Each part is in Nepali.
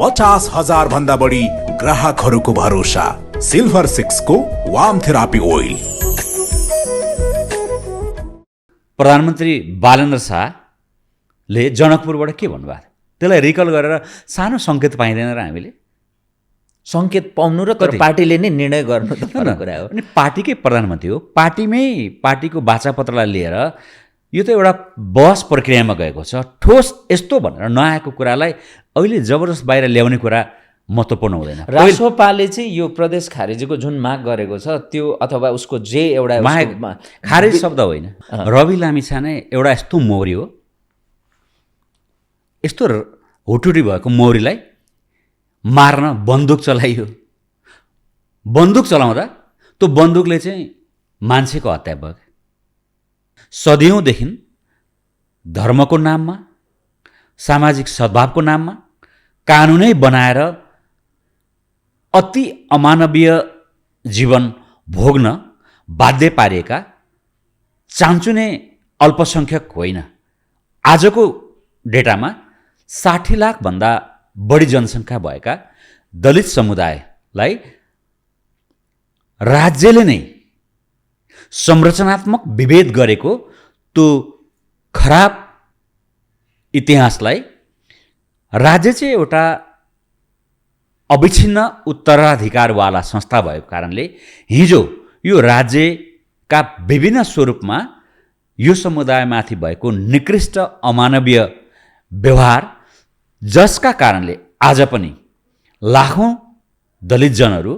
50,000 भन्दा बढी ग्राहकहरूको भरोसा। सिल्भर 6 को वार्म थेरापी ओइल। प्रधानमन्त्री बालेन्द्र शाहले जनकपुरबाट के भन्नुभएको थियो त्यसलाई रिकल गरेर सानो सङ्केत पाइँदैन र हामीले सङ्केत पाउनु र तर पार्टीले नै निर्णय गर्नु त फरक कुरा हो। अनि पार्टीकै प्रधानमन्त्री हो, पार्टीको बाचापत्रलाई लिएर यो त एउटा बहस प्रक्रियामा गएको छ। ठोस यस्तो भनेर नआएको कुरालाई अहिले जबरजस्त बाहिर ल्याउने कुरा महत्त्वपूर्ण हुँदैन। रासोपाले चाहिँ यो प्रदेश खारेजीको जुन माग गरेको छ त्यो अथवा उसको जे एउटा खारेज शब्द होइन, रवि लामिछाने एउटा यस्तो मौरी हो, यस्तो हुटुटी भएको मौरीलाई मार्न बन्दुक चलाइयो। बन्दुक चलाउँदा त्यो बन्दुकले चाहिँ मान्छेको हत्या भयो। सदियौँदेखि धर्मको नाममा, सामाजिक सद्भावको नाममा कानुनै बनाएर अति अमानवीय जीवन भोग्न बाध्य पारिएका चान्चुने अल्पसङ्ख्यक होइन। आजको डेटामा 60 लाखभन्दा बढी जनसङ्ख्या भएका दलित समुदायलाई राज्यले नै संरचनात्मक विभेद गरेको त्यो खराब इतिहासलाई राज्य चाहिँ एउटा अविच्छिन्न उत्तराधिकारवाला संस्था भएको कारणले हिजो यो राज्यका विभिन्न स्वरूपमा यो समुदायमाथि भएको निकृष्ट अमानवीय व्यवहार, जसका कारणले आज पनि लाखौँ दलित जनहरू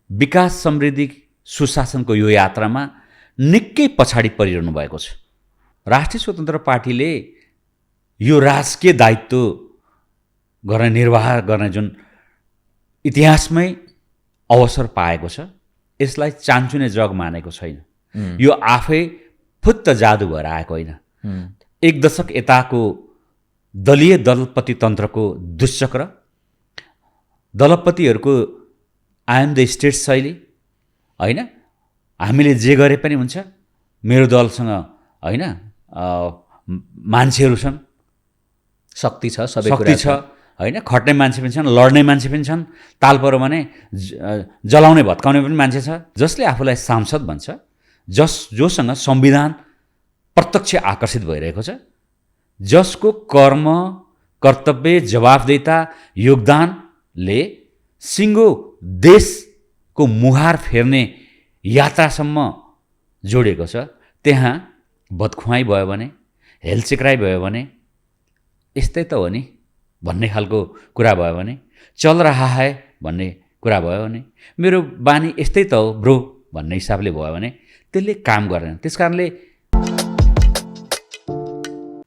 विकास, समृद्धि, सुशासनको यो यात्रामा निकै पछाडि परिरहनु भएको छ। राष्ट्रिय स्वतन्त्र पार्टीले यो राजकीय दायित्व गर्ने, निर्वाह गर्ने जुन इतिहासमै अवसर पाएको छ, यसलाई चान्चुने जग मानेको छैन। यो आफै फुत्त जादु भएर आएको होइन। एक दशक यताको दलीय दलपति तन्त्रको दुश्चक्र, दलपतिहरूको आई एम द स्टेट शैली होइन, हामीले जे गरे पनि हुन्छ, मेरो दलसँग होइन मान्छेहरू छन्, शक्ति छ, सबै शक्ति छ होइन, खट्ने मान्छे पनि छन्, लड्ने मान्छे पनि छन्, ताल पऱ्यो भने जलाउने भत्काउने पनि मान्छे छ, जसले आफूलाई सांसद भन्छ, जोसँग संविधान प्रत्यक्ष आकर्षित भइरहेको छ, जसको कर्म, कर्तव्य, जवाफदेहिता, योगदानले सिङ्गो देशको मुहार फेर्ने यात्रासम्म जोडिएको छ, त्यहाँ बदखुवाई भयो भने, हेलचिक्राइ भयो भने, यस्तै त हो नि भन्ने खालको कुरा भयो भने, चल रहा है भन्ने कुरा भयो भने, मेरो बानी यस्तै त हो ब्रो भन्ने हिसाबले भयो भने त्यसले काम गरेन। त्यस कारणले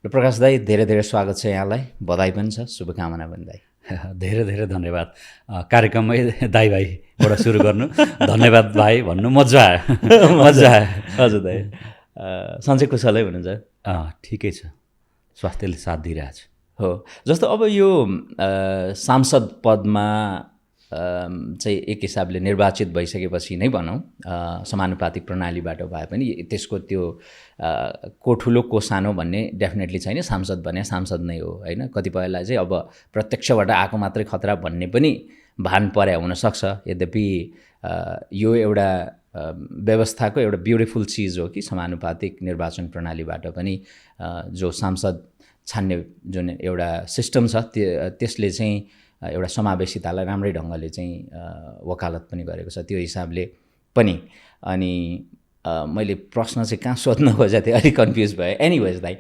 प्रकाश दाई, धेरै धेरै स्वागत छ यहाँलाई, बधाई पनि छ, शुभकामना पनि दाई। धेरै धेरै धन्यवाद। कार्यक्रममै दाई भाइबाट सुरु गर्नु, धन्यवाद भाइ भन्नु मजा आयो। मजा आयो। हजुर दाई, सन्चै कुशलै हुनुहुन्छ? ठिकै छ, स्वास्थ्यले साथ दिइरहेछ। हो, जस्तो अब यो सांसद पदमा चाहिँ एक हिसाबले निर्वाचित भइसकेपछि नै भनौँ, समानुपातिक प्रणालीबाट भए पनि त्यसको त्यो को ठुलो को सानो भन्ने डेफिनेटली छैन। सांसद भने सांसद नै हो होइन। कतिपयलाई चाहिँ अब प्रत्यक्षबाट आएको मात्रै खतरा भन्ने पनि भान पर्या हुनसक्छ। यद्यपि यो एउटा व्यवस्थाको एउटा ब्युटिफुल चिज हो कि समानुपातिक निर्वाचन प्रणालीबाट पनि जो सांसद छान्ने जुन एउटा सिस्टम छ त्यसले चाहिँ एउटा समावेशितालाई राम्रै ढङ्गले चाहिँ वकालत पनि गरेको छ त्यो हिसाबले पनि। अनि मैले प्रश्न चाहिँ कहाँ सोध्न खोजेको थिएँ, अलिक कन्फ्युज भएँ। एनिवेज दाइ,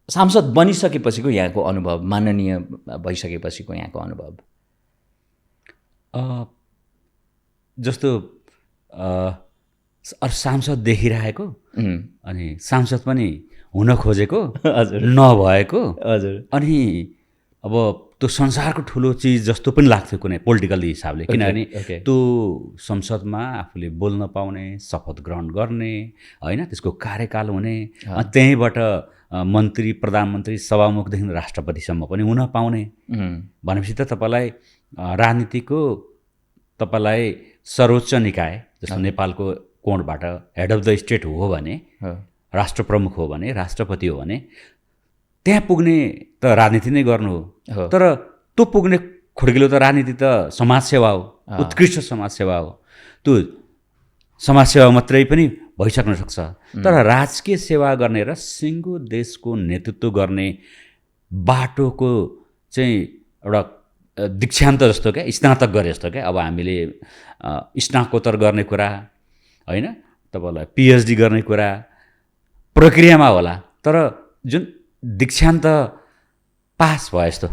सांसद बनिसकेपछिको यहाँको अनुभव, माननीय भइसकेपछिको यहाँको अनुभव? जस्तो सांसद देखिरहेको अनि सांसद पनि हुन खोजेको, हजुर, नभएको, हजुर, अनि अब त्यो संसारको ठुलो चिज जस्तो पनि लाग्थ्यो कुनै पोलिटिकल हिसाबले, किनभने त्यो संसदमा आफूले बोल्न पाउने, शपथ ग्रहण गर्ने होइन, त्यसको कार्यकाल हुने, त्यहीँबाट मन्त्री, प्रधानमन्त्री, सभामुखदेखि राष्ट्रपतिसम्म पनि हुन पाउने भनेपछि त तपाईँलाई राजनीतिको तपाईँलाई सर्वोच्च निकाय जस्तो नेपालको कोणबाट हेड अफ द स्टेट हो भने, राष्ट्र प्रमुख हो भने, राष्ट्रपति हो भने, त्यहाँ पुग्ने त राजनीति नै गर्नु हो। हो। तर त्यो पुग्ने खुड्किलो त राजनीति त समाजसेवा हो, उत्कृष्ट समाजसेवा हो। त्यो समाजसेवा मात्रै पनि भइसक्न सक्छ, तर राजकीय सेवा गर्ने र सिङ्गो देशको नेतृत्व गर्ने बाटोको चाहिँ एउटा दीक्षान्त जस्तो क्या, स्नातक गरे जस्तो क्या। अब हामीले स्नाकोत्तर गर्ने कुरा होइन, तपाईँलाई पिएचडी गर्ने कुरा प्रक्रियामा होला, तर जुन दीक्षान्त पास भयो जस्तो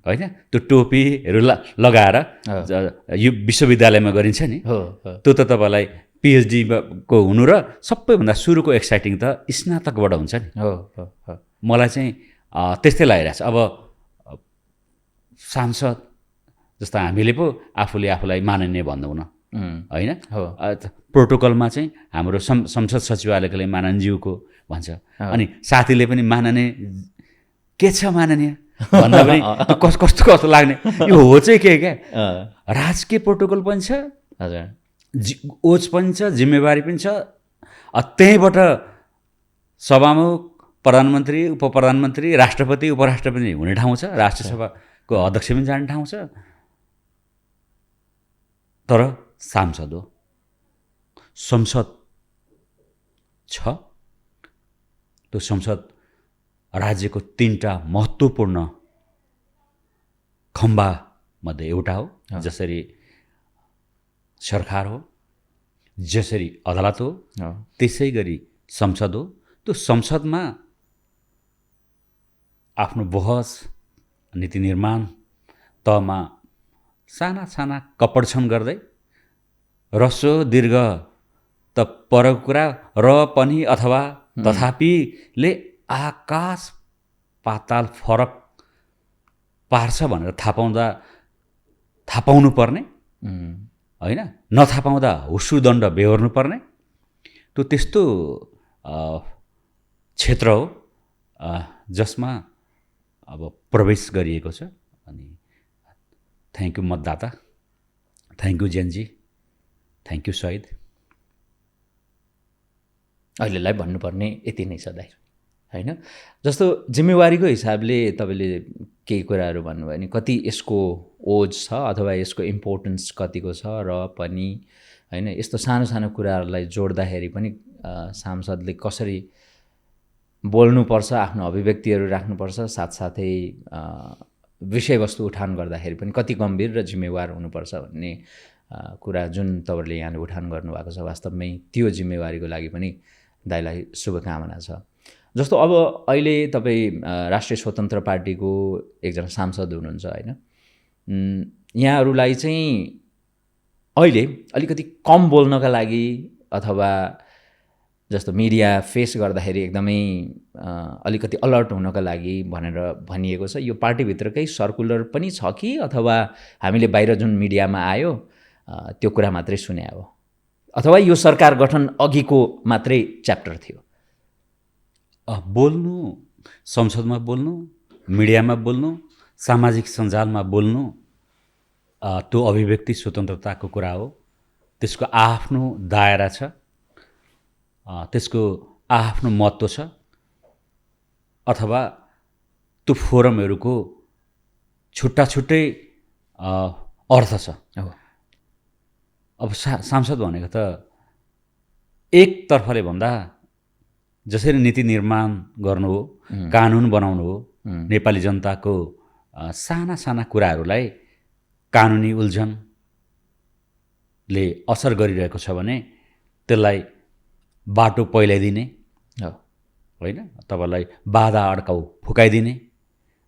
होइन, त्यो टोपीहरू लगाएर यो विश्वविद्यालयमा गरिन्छ नि, त्यो त तपाईँलाई पिएचडीको हुनु र सबैभन्दा सुरुको एक्साइटिङ त स्नातकबाट हुन्छ नि। मलाई चाहिँ त्यस्तै लागिरहेछ। अब सांसद जस्तो हामीले पो आफूले आफूलाई माननीय भन्दैनौँ होइन, प्रोटोकलमा चाहिँ हाम्रो संसद सचिवालयको लागि माननीयज्यूको भन्छ, अनि साथीले पनि माननीय के छ माननीय भन्दा पनि कस्तो कस्तो लाग्ने, यो हो चाहिँ के क्या, राजकीय प्रोटोकल पनि छ, ओज पनि छ, जिम्मेवारी पनि छ। त्यहीँबाट सभामुख, प्रधानमन्त्री, उपप्रधानमन्त्री, राष्ट्रपति, उपराष्ट्रपति हुने ठाउँ छ, राष्ट्रिय सभाको अध्यक्ष पनि जाने ठाउँ छ, तर सांसद हो, संसद छ। त्यो संसद राज्यको 3टा महत्त्वपूर्ण खम्बामध्ये एउटा हो। जसरी सरकार हो, जसरी अदालत हो, त्यसै गरी संसद हो। त्यो संसदमा आफ्नो बहस, नीति निर्माण तहमा साना साना कपडछन गर्दै ह्रस्व दीर्घ त परको कुरा र पनि अथवा तथापिले आकाश पाताल फरक पार्छ भनेर थाहा पाउनु पर्ने होइन, नथाहा पाउँदा हुसुदण्ड बेहोर्नु पर्ने, त्यो त्यस्तो क्षेत्र हो जसमा अब प्रवेश गरिएको छ। अनि थ्याङ्क यू मतदाता, thank you Gen Z, thank you शहीद। अहिलेलाई भन्नुपर्ने यति नै छ दाइ होइन। जस्तो जिम्मेवारीको हिसाबले तपाईँले केही कुराहरू भन्नुभयो नि, कति यसको ओज छ अथवा यसको इम्पोर्टेन्स कतिको छ र पनि होइन, यस्तो सानो सानो कुराहरूलाई जोड्दाखेरि पनि सांसदले कसरी बोल्नुपर्छ, आफ्नो अभिव्यक्तिहरू राख्नुपर्छ, साथसाथै विषयवस्तु उठान गर्दाखेरि पनि कति गम्भीर र जिम्मेवार हुनुपर्छ भन्ने कुरा जुन तपाईँले यहाँले उठान गर्नुभएको छ, वास्तवमै त्यो जिम्मेवारीको लागि पनि दाइलाई शुभकामना छ। जस्तो अब अहिले तपाईँ राष्ट्रिय स्वतन्त्र पार्टीको एकजना सांसद हुनुहुन्छ होइन, यहाँहरूलाई चाहिँ अहिले अलिकति कम बोल्नका लागि अथवा जस्तो मिडिया फेस गर्दाखेरि एकदमै अलिकति अलर्ट हुनका लागि भनेर भनिएको छ, यो पार्टीभित्रकै सर्कुलर पनि छ कि अथवा हामीले बाहिर जुन मिडियामा आयो त्यो कुरा मात्रै सुने हो, अथवा यो सरकार गठन अघिको मात्रै च्याप्टर थियो? बोल्नु, संसदमा बोल्नु, मिडियामा बोल्नु, सामाजिक सञ्जालमा बोल्नु, त्यो अभिव्यक्ति स्वतन्त्रताको कुरा हो। त्यसको आफ्नो दायरा छ, त्यसको आफ्नो महत्त्व छ, अथवा त्यो फोरमहरूको छुट्टा छुट्टै अर्थ छ। अब सांसद भनेको त एकतर्फले भन्दा जसरी नीति निर्माण गर्नु हो, कानुन बनाउनु हो, नेपाली जनताको साना साना कुराहरूलाई कानुनी उल्झनले असर गरिरहेको छ भने त्यसलाई बाटो पहिल्याइदिने होइन, तपाईँलाई बाधा अड्काउ फुकाइदिने,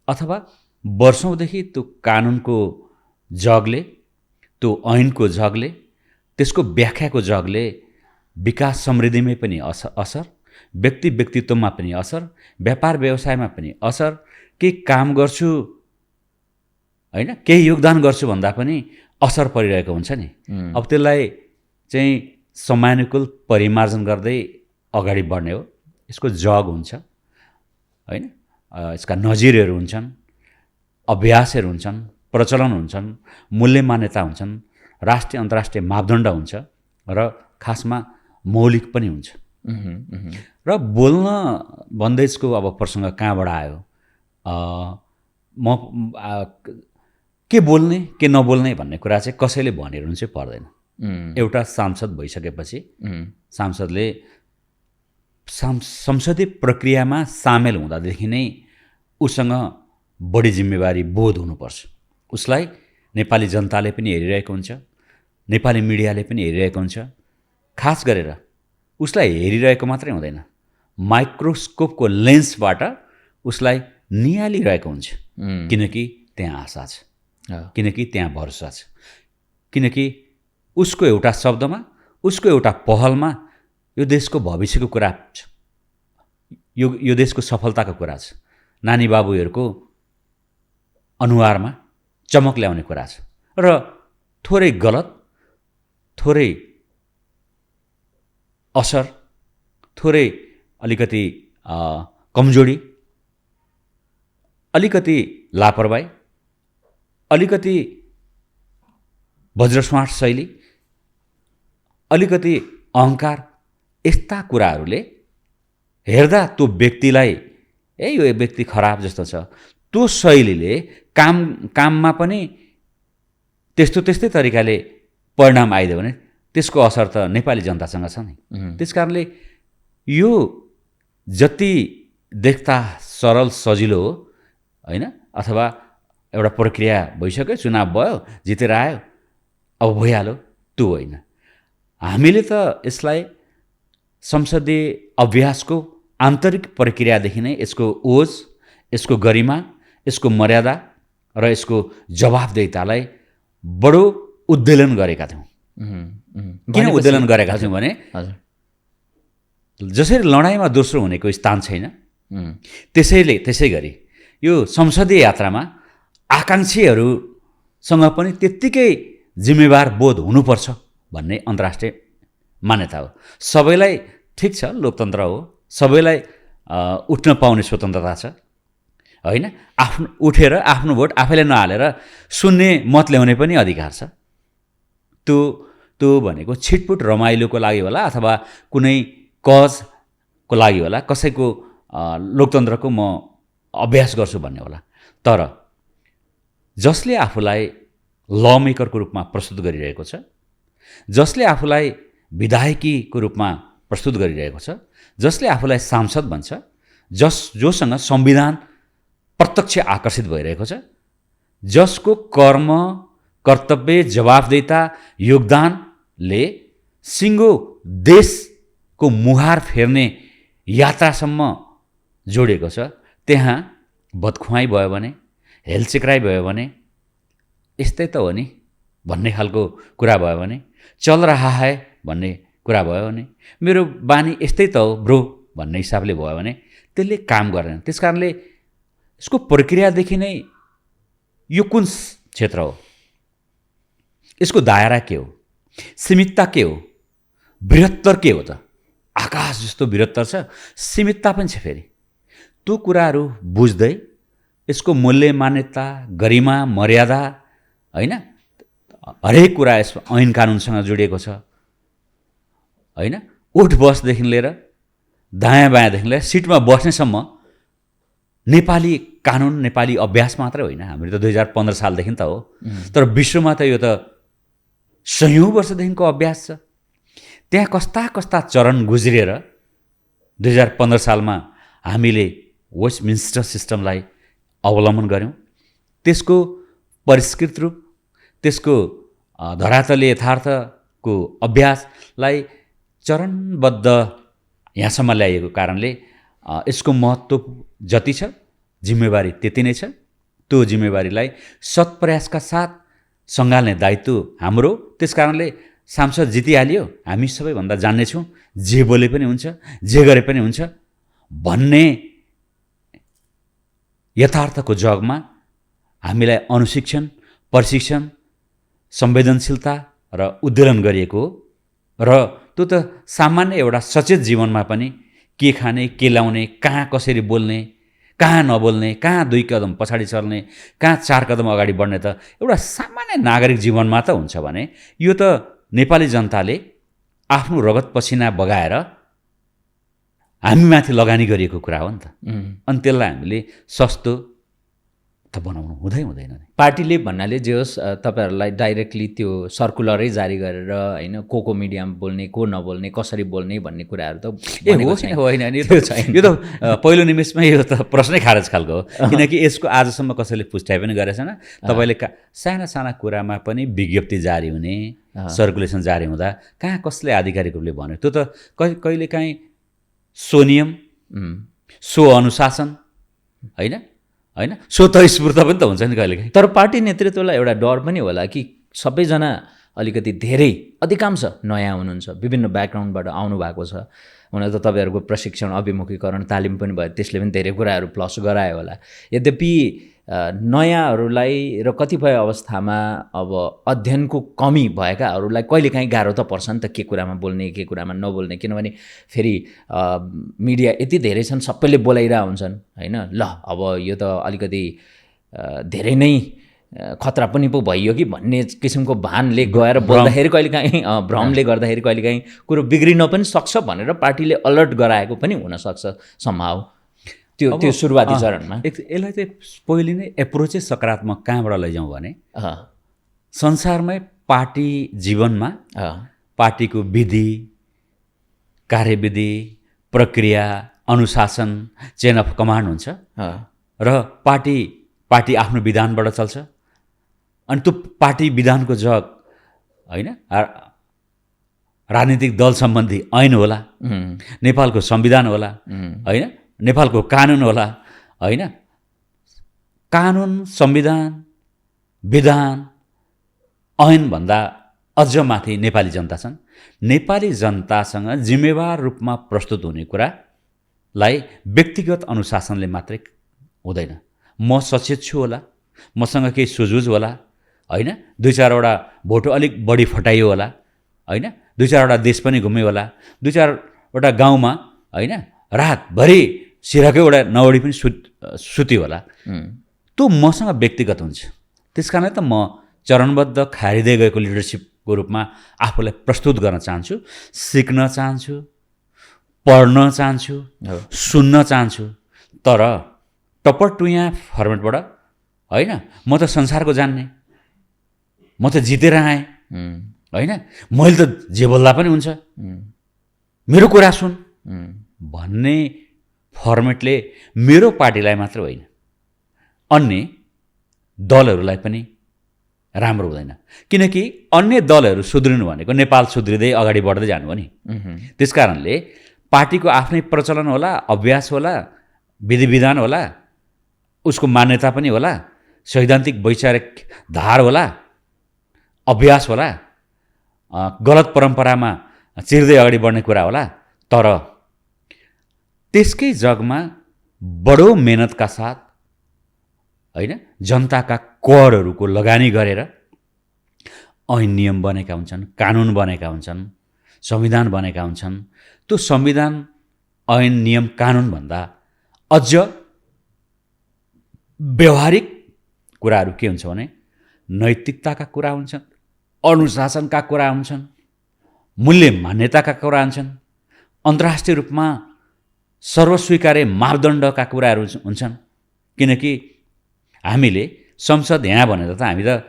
अथवा वर्षौँदेखि त्यो कानुनको जगले, त्यो ऐनको जगले, त्यसको व्याख्याको जगले विकास समृद्धिमै पनि असर, व्यक्ति व्यक्तित्वमा पनि असर, व्यापार व्यवसायमा पनि असर, केही काम गर्छु होइन, केही योगदान गर्छु भन्दा पनि असर परिरहेको हुन्छ नि। अब त्यसलाई चाहिँ समयानुकूल परिमार्जन गर्दै अगाडि बढ्ने हो। यसको जग हुन्छ होइन, यसका नजिरहरू हुन्छन्, अभ्यासहरू हुन्छन्, प्रचलन हुन्छन्, मूल्य मान्यता हुन्छन्, राष्ट्रिय अन्तर्राष्ट्रिय मापदण्ड हुन्छ र खासमा मौलिक पनि हुन्छ। र बोल्न बन्देजको अब प्रसङ्ग कहाँबाट आयो? के बोल्ने के नबोल्ने भन्ने कुरा चाहिँ कसैले भनिरहनु चाहिँ पर्दैन। एउटा सांसद भइसकेपछि सांसदले संसदीय प्रक्रियामा सामेल हुँदादेखि नै उसँग बढी जिम्मेवारी बोध हुनुपर्छ। उसलाई नेपाली जनताले पनि हेरिरहेको हुन्छ, नेपाली मिडियाले पनि हेरिरहेको हुन्छ। खास गरेर उसलाई हेरिरहेको मात्रै हुँदैन, माइक्रोस्कोपको लेन्सबाट उसलाई निहालिरहेको हुन्छ। किनकि त्यहाँ आशा छ, किनकि त्यहाँ भरोसा छ, किनकि उसको एउटा शब्दमा, उसको एउटा पहलमा यो देशको भविष्यको कुरा छ, यो देशको सफलताको कुरा छ, नानी बाबुहरूको अनुहारमा चमक ल्याउने कुरा छ। र थोरै गलत, थोरै असर, थोरै अलिकति कमजोरी, अलिकति लापरवाही, अलिकति वज्रस्मार्ट शैली, अलिकति अहङ्कार, यस्ता कुराहरूले हेर्दा त्यो व्यक्तिलाई यो व्यक्ति खराब जस्तो छ, त्यो शैलीले काममा पनि त्यस्तै तरिकाले परिणाम आइदियो भने त्यसको असर त नेपाली जनतासँग छ नि। त्यसकारणले यो जति देख्दा सरल सजिलो हो होइन, अथवा एउटा प्रक्रिया भइसक्यो, चुनाव भयो, जितेर आयो, अब भइहाल्यो, त्यो होइन। हामीले त यसलाई संसदीय अभ्यासको आन्तरिक प्रक्रियादेखि नै यसको ओज, यसको गरिमा, यसको मर्यादा र यसको जवाफदेहितालाई बडो उद्वेलन गरेका थियौँ। किन उद्वेलन गरेका थियौँ भने जसरी लडाइँमा दोस्रो हुनेको स्थान छैन, त्यसै गरी यो संसदीय यात्रामा आकाङ्क्षीहरूसँग पनि त्यत्तिकै जिम्मेवार बोध हुनुपर्छ भन्ने अन्तर्राष्ट्रिय मान्यता हो। सबैलाई ठिक छ, लोकतन्त्र हो, सबैलाई उठ्न पाउने स्वतन्त्रता छ होइन, आफ्नो उठेर आफ्नो भोट आफैले नहालेर सुन्ने मत ल्याउने पनि अधिकार छ। त्यो भनेको छिटपुट रमाइलोको लागि होला अथवा कुनै कजको लागि होला, कसैको लोकतन्त्रको म अभ्यास गर्छु भन्ने होला। तर जसले आफूलाई लमेकरको रूपमा प्रस्तुत गरिरहेको छ, जसले आफूलाई विधायकीको रूपमा प्रस्तुत गरिरहेको छ, जसले आफूलाई सांसद भन्छ, जोसँग संविधान प्रत्यक्ष आकर्षित भइरहेको छ, जसको कर्म, कर्तव्य, जवाफदेहिता, योगदानले सिङ्गो देशको मुहार फेर्ने यात्रासम्म जोडिएको छ, त्यहाँ बदखुवाई भयो भने, हेलचेक्राइ भयो भने, यस्तै त हो नि भन्ने खालको कुरा भयो भने, चल रहा है भन्ने कुरा भयो भने, मेरो बानी यस्तै त हो ब्रो भन्ने हिसाबले भयो भने त्यसले काम गर्दैन। त्यसकारणले यसको प्रक्रियादेखि नै यो कुन क्षेत्र हो, यसको दायरा के हो, सीमितता के हो, बृहत्तर के हो त, आकाश जस्तो बृहत्तर छ, सीमितता पनि छ। फेरि त्यो कुराहरू बुझ्दै यसको मूल्य, मान्यता, गरिमा, मर्यादा होइन, हरेक कुरा यसमा ऐन कानुनसँग जोडिएको छ होइन। उठ बसदेखि लिएर दायाँ बायाँदेखि लिएर सिटमा बस्नेसम्म नेपाली कानुन, नेपाली अभ्यास मात्रै होइन। हाम्रो त 2015 सालदेखि त हो, तर विश्वमा त यो त सयौँ वर्षदेखिको अभ्यास छ। त्यहाँ कस्ता कस्ता चरण गुज्रिएर 2015 सालमा हामीले वेस्टमिन्स्टर सिस्टमलाई अवलम्बन गऱ्यौँ। त्यसको परिष्कृत रूप, त्यसको धरातलीय यथार्थको अभ्यासलाई चरणबद्ध यहाँसम्म ल्याइएको कारणले यसको महत्त्व जति छ, जिम्मेवारी त्यति नै छ। त्यो जिम्मेवारीलाई सत्प्रयासका साथ सँगाल्ने दायित्व हाम्रो। त्यसकारणले सांसद जितिहाल्यो, हामी सबैभन्दा जान्नेछौँ, जे बोले पनि हुन्छ, जे गरे पनि हुन्छ भन्ने यथार्थको जगमा हामीलाई अनुशिक्षण, प्रशिक्षण, संवेदनशीलता र उद्वेलन गरिएको हो। र त्यो त सामान्य एउटा सचेत जीवनमा पनि के खाने, के लाउने, कहाँ कसरी बोल्ने, कहाँ नबोल्ने, कहाँ 2 कदम पछाडि चल्ने, कहाँ 4 कदम अगाडि बढ्ने त एउटा सामान्य नागरिक जीवनमा त हुन्छ भने यो त नेपाली जनताले आफ्नो रगत पसिना बगाएर हामीमाथि लगानी गरिएको कुरा हो नि त। अनि त्यसलाई हामीले सस्तो, त बनाउनु हुँदैन नि। पार्टीले भन्नाले जे होस् तपाईँहरूलाई डाइरेक्टली त्यो सर्कुलरै जारी गरेर होइन को मिडियामा बोल्ने को नबोल्ने कसरी बोल्ने भन्ने कुराहरू त होइन यो त पहिलो निमेषमा यो त प्रश्नै खारेज खालको हो। किनकि यसको आजसम्म कसैले पुष्टाइ पनि गरेको छैन। तपाईँले साना साना कुरामा पनि विज्ञप्ति जारी हुने, सर्कुलेसन जारी हुँदा कहाँ कसले आधिकारिक रूपले भन्यो त्यो त कहिलेकाहीँ स्वनियम, स्व अनुशासन होइन होइन स्वतस्फूर्त पनि त हुन्छ नि कहिलेकाहीँ। तर पार्टी नेतृत्वलाई एउटा डर पनि होला कि सबैजना अलिकति धेरै अधिकांश नयाँ हुनुहुन्छ, विभिन्न ब्याकग्राउन्डबाट आउनु भएको छ। हुन त तपाईँहरूको प्रशिक्षण अभिमुखीकरण तालिम पनि भयो, त्यसले पनि धेरै कुराहरू प्लस गरायो होला। यद्यपि नयाँहरूलाई र कतिपय अवस्थामा अब अध्ययनको कमी भएकाहरूलाई कहिलेकाहीँ गाह्रो त पर्छ नि त, के कुरामा बोल्ने के कुरामा नबोल्ने। किनभने फेरि मिडिया यति धेरै छन्, सबैले बोलाइरहेको हुन्छन् होइन। ल अब यो त अलिकति धेरै नै खतरा पनि पो भइयो कि भन्ने किसिमको भानले गएर बोल्दाखेरि कहिलेकाहीँ भ्रमले गर्दाखेरि कहिलेकाहीँ कुरो बिग्रिन पनि सक्छ भनेर पार्टीले अलर्ट गराएको पनि हुनसक्छ सम्भाव त्यो सुरुवाती चरणमा। यसलाई चाहिँ पहिले नै एप्रोचै सकारात्मक कहाँबाट लैजाउँ भने संसारमै पार्टी जीवनमा पार्टीको विधि, कार्यविधि, प्रक्रिया, अनुशासन, चेन अफ कमान्ड हुन्छ र पार्टी आफ्नो विधानबाट चल्छ। अनि त्यो पार्टी विधानको जग होइन राजनीतिक दल सम्बन्धी ऐन होला, नेपालको संविधान होला होइन, नेपालको कानुन होला होइन। कानुन, संविधान, विधान, ऐनभन्दा अझ माथि नेपाली जनता छन्। नेपाली जनतासँग जिम्मेवार रूपमा प्रस्तुत हुने कुरालाई व्यक्तिगत अनुशासनले मात्रै हुँदैन। म सचेत छु होला, मसँग केही सुझुझ होला होइन, दुई चारवटा भोटो अलिक बढी फटाइयो होला होइन, दुई चारवटा देश पनि घुम्यो होला, दुई चारवटा गाउँमा होइन रातभरि सिराकै एउटा नवडी पनि सुत्यो होला, त्यो मसँग व्यक्तिगत हुन्छ। त्यस कारण त म चरणबद्ध खारिँदै गएको लिडरसिपको रूपमा आफूलाई प्रस्तुत गर्न चाहन्छु, सिक्न चाहन्छु, पढ्न चाहन्छु, सुन्न चाहन्छु। तर टपटुयाँ फर्मेटबाट होइन, म त संसारको जान्ने, म त जितेर आएँ होइन, मैले त जे बोल्दा पनि हुन्छ, मेरो कुरा सुन भन्ने फर्मेटले मेरो पार्टीलाई मात्र होइन अन्य दलहरूलाई पनि राम्रो हुँदैन। किनकि अन्य दलहरू सुध्रिनु भनेको नेपाल सुध्रिँदै अगाडि बढ्दै जानु हो नि। त्यस कारणले पार्टीको आफ्नै प्रचलन होला, अभ्यास होला, विधि विधान होला, उसको मान्यता पनि होला, सैद्धान्तिक वैचारिक धार होला, अभ्यास होला, गलत परम्परामा चिर्दै अगाडि बढ्ने कुरा होला। तर त्यसकै जगमा बडो मेहनतका साथ होइन जनताका करहरूको लगानी गरेर ऐन नियम बनेका हुन्छन्, कानुन बनेका हुन्छन्, संविधान बनेका हुन्छन्। त्यो संविधान, ऐन नियम, कानुनभन्दा अझ व्यवहारिक कुराहरू के हुन्छ भने नैतिकताका कुरा हुन्छन्, अनुशासनका कुरा हुन्छन्, मूल्य मान्यताका कुरा हुन्छन्, अन्तर्राष्ट्रिय रूपमा सर्वस्वीकार्य मापदण्डका कुराहरू हुन्छन्। किनकि हामीले संसद यहाँ भनेर त हामी त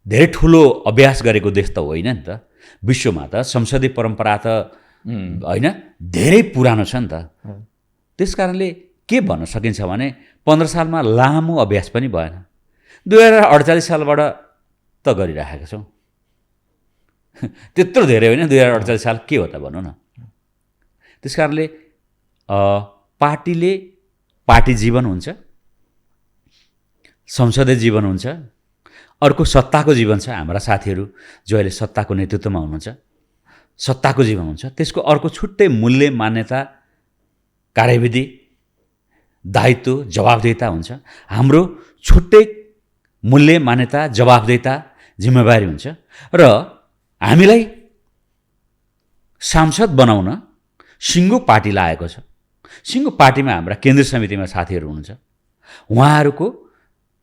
धेरै ठुलो अभ्यास गरेको देश त होइन नि त। विश्वमा त संसदीय परम्परा त होइन धेरै पुरानो छ नि त। त्यस कारणले के भन्न सकिन्छ भने 15 सालमा लामो अभ्यास पनि भएन। 2048 सालबाट त गरिराखेका छौँ। त्यत्रो धेरै होइन, 2048 साल के हो त भन्नु न। त्यस कारणले पार्टी जीवन हुन्छ, संसदीय जीवन हुन्छ, अर्को सत्ताको जीवन छ। हाम्रा साथीहरू जो अहिले सत्ताको नेतृत्वमा हुनुहुन्छ, सत्ताको जीवन हुन्छ। त्यसको अर्को छुट्टै मूल्य मान्यता, कार्यविधि, दायित्व, जवाबदेहिता हुन्छ। हाम्रो छुट्टै मूल्य मान्यता, जवाबदेहिता, जिम्मेवारी हुन्छ। र हामीलाई सांसद बनाउन सिङ्गो पार्टी लागेको छ। सिङ्गो पार्टीमा हाम्रा केन्द्रीय समितिमा साथीहरू हुनुहुन्छ। उहाँहरूको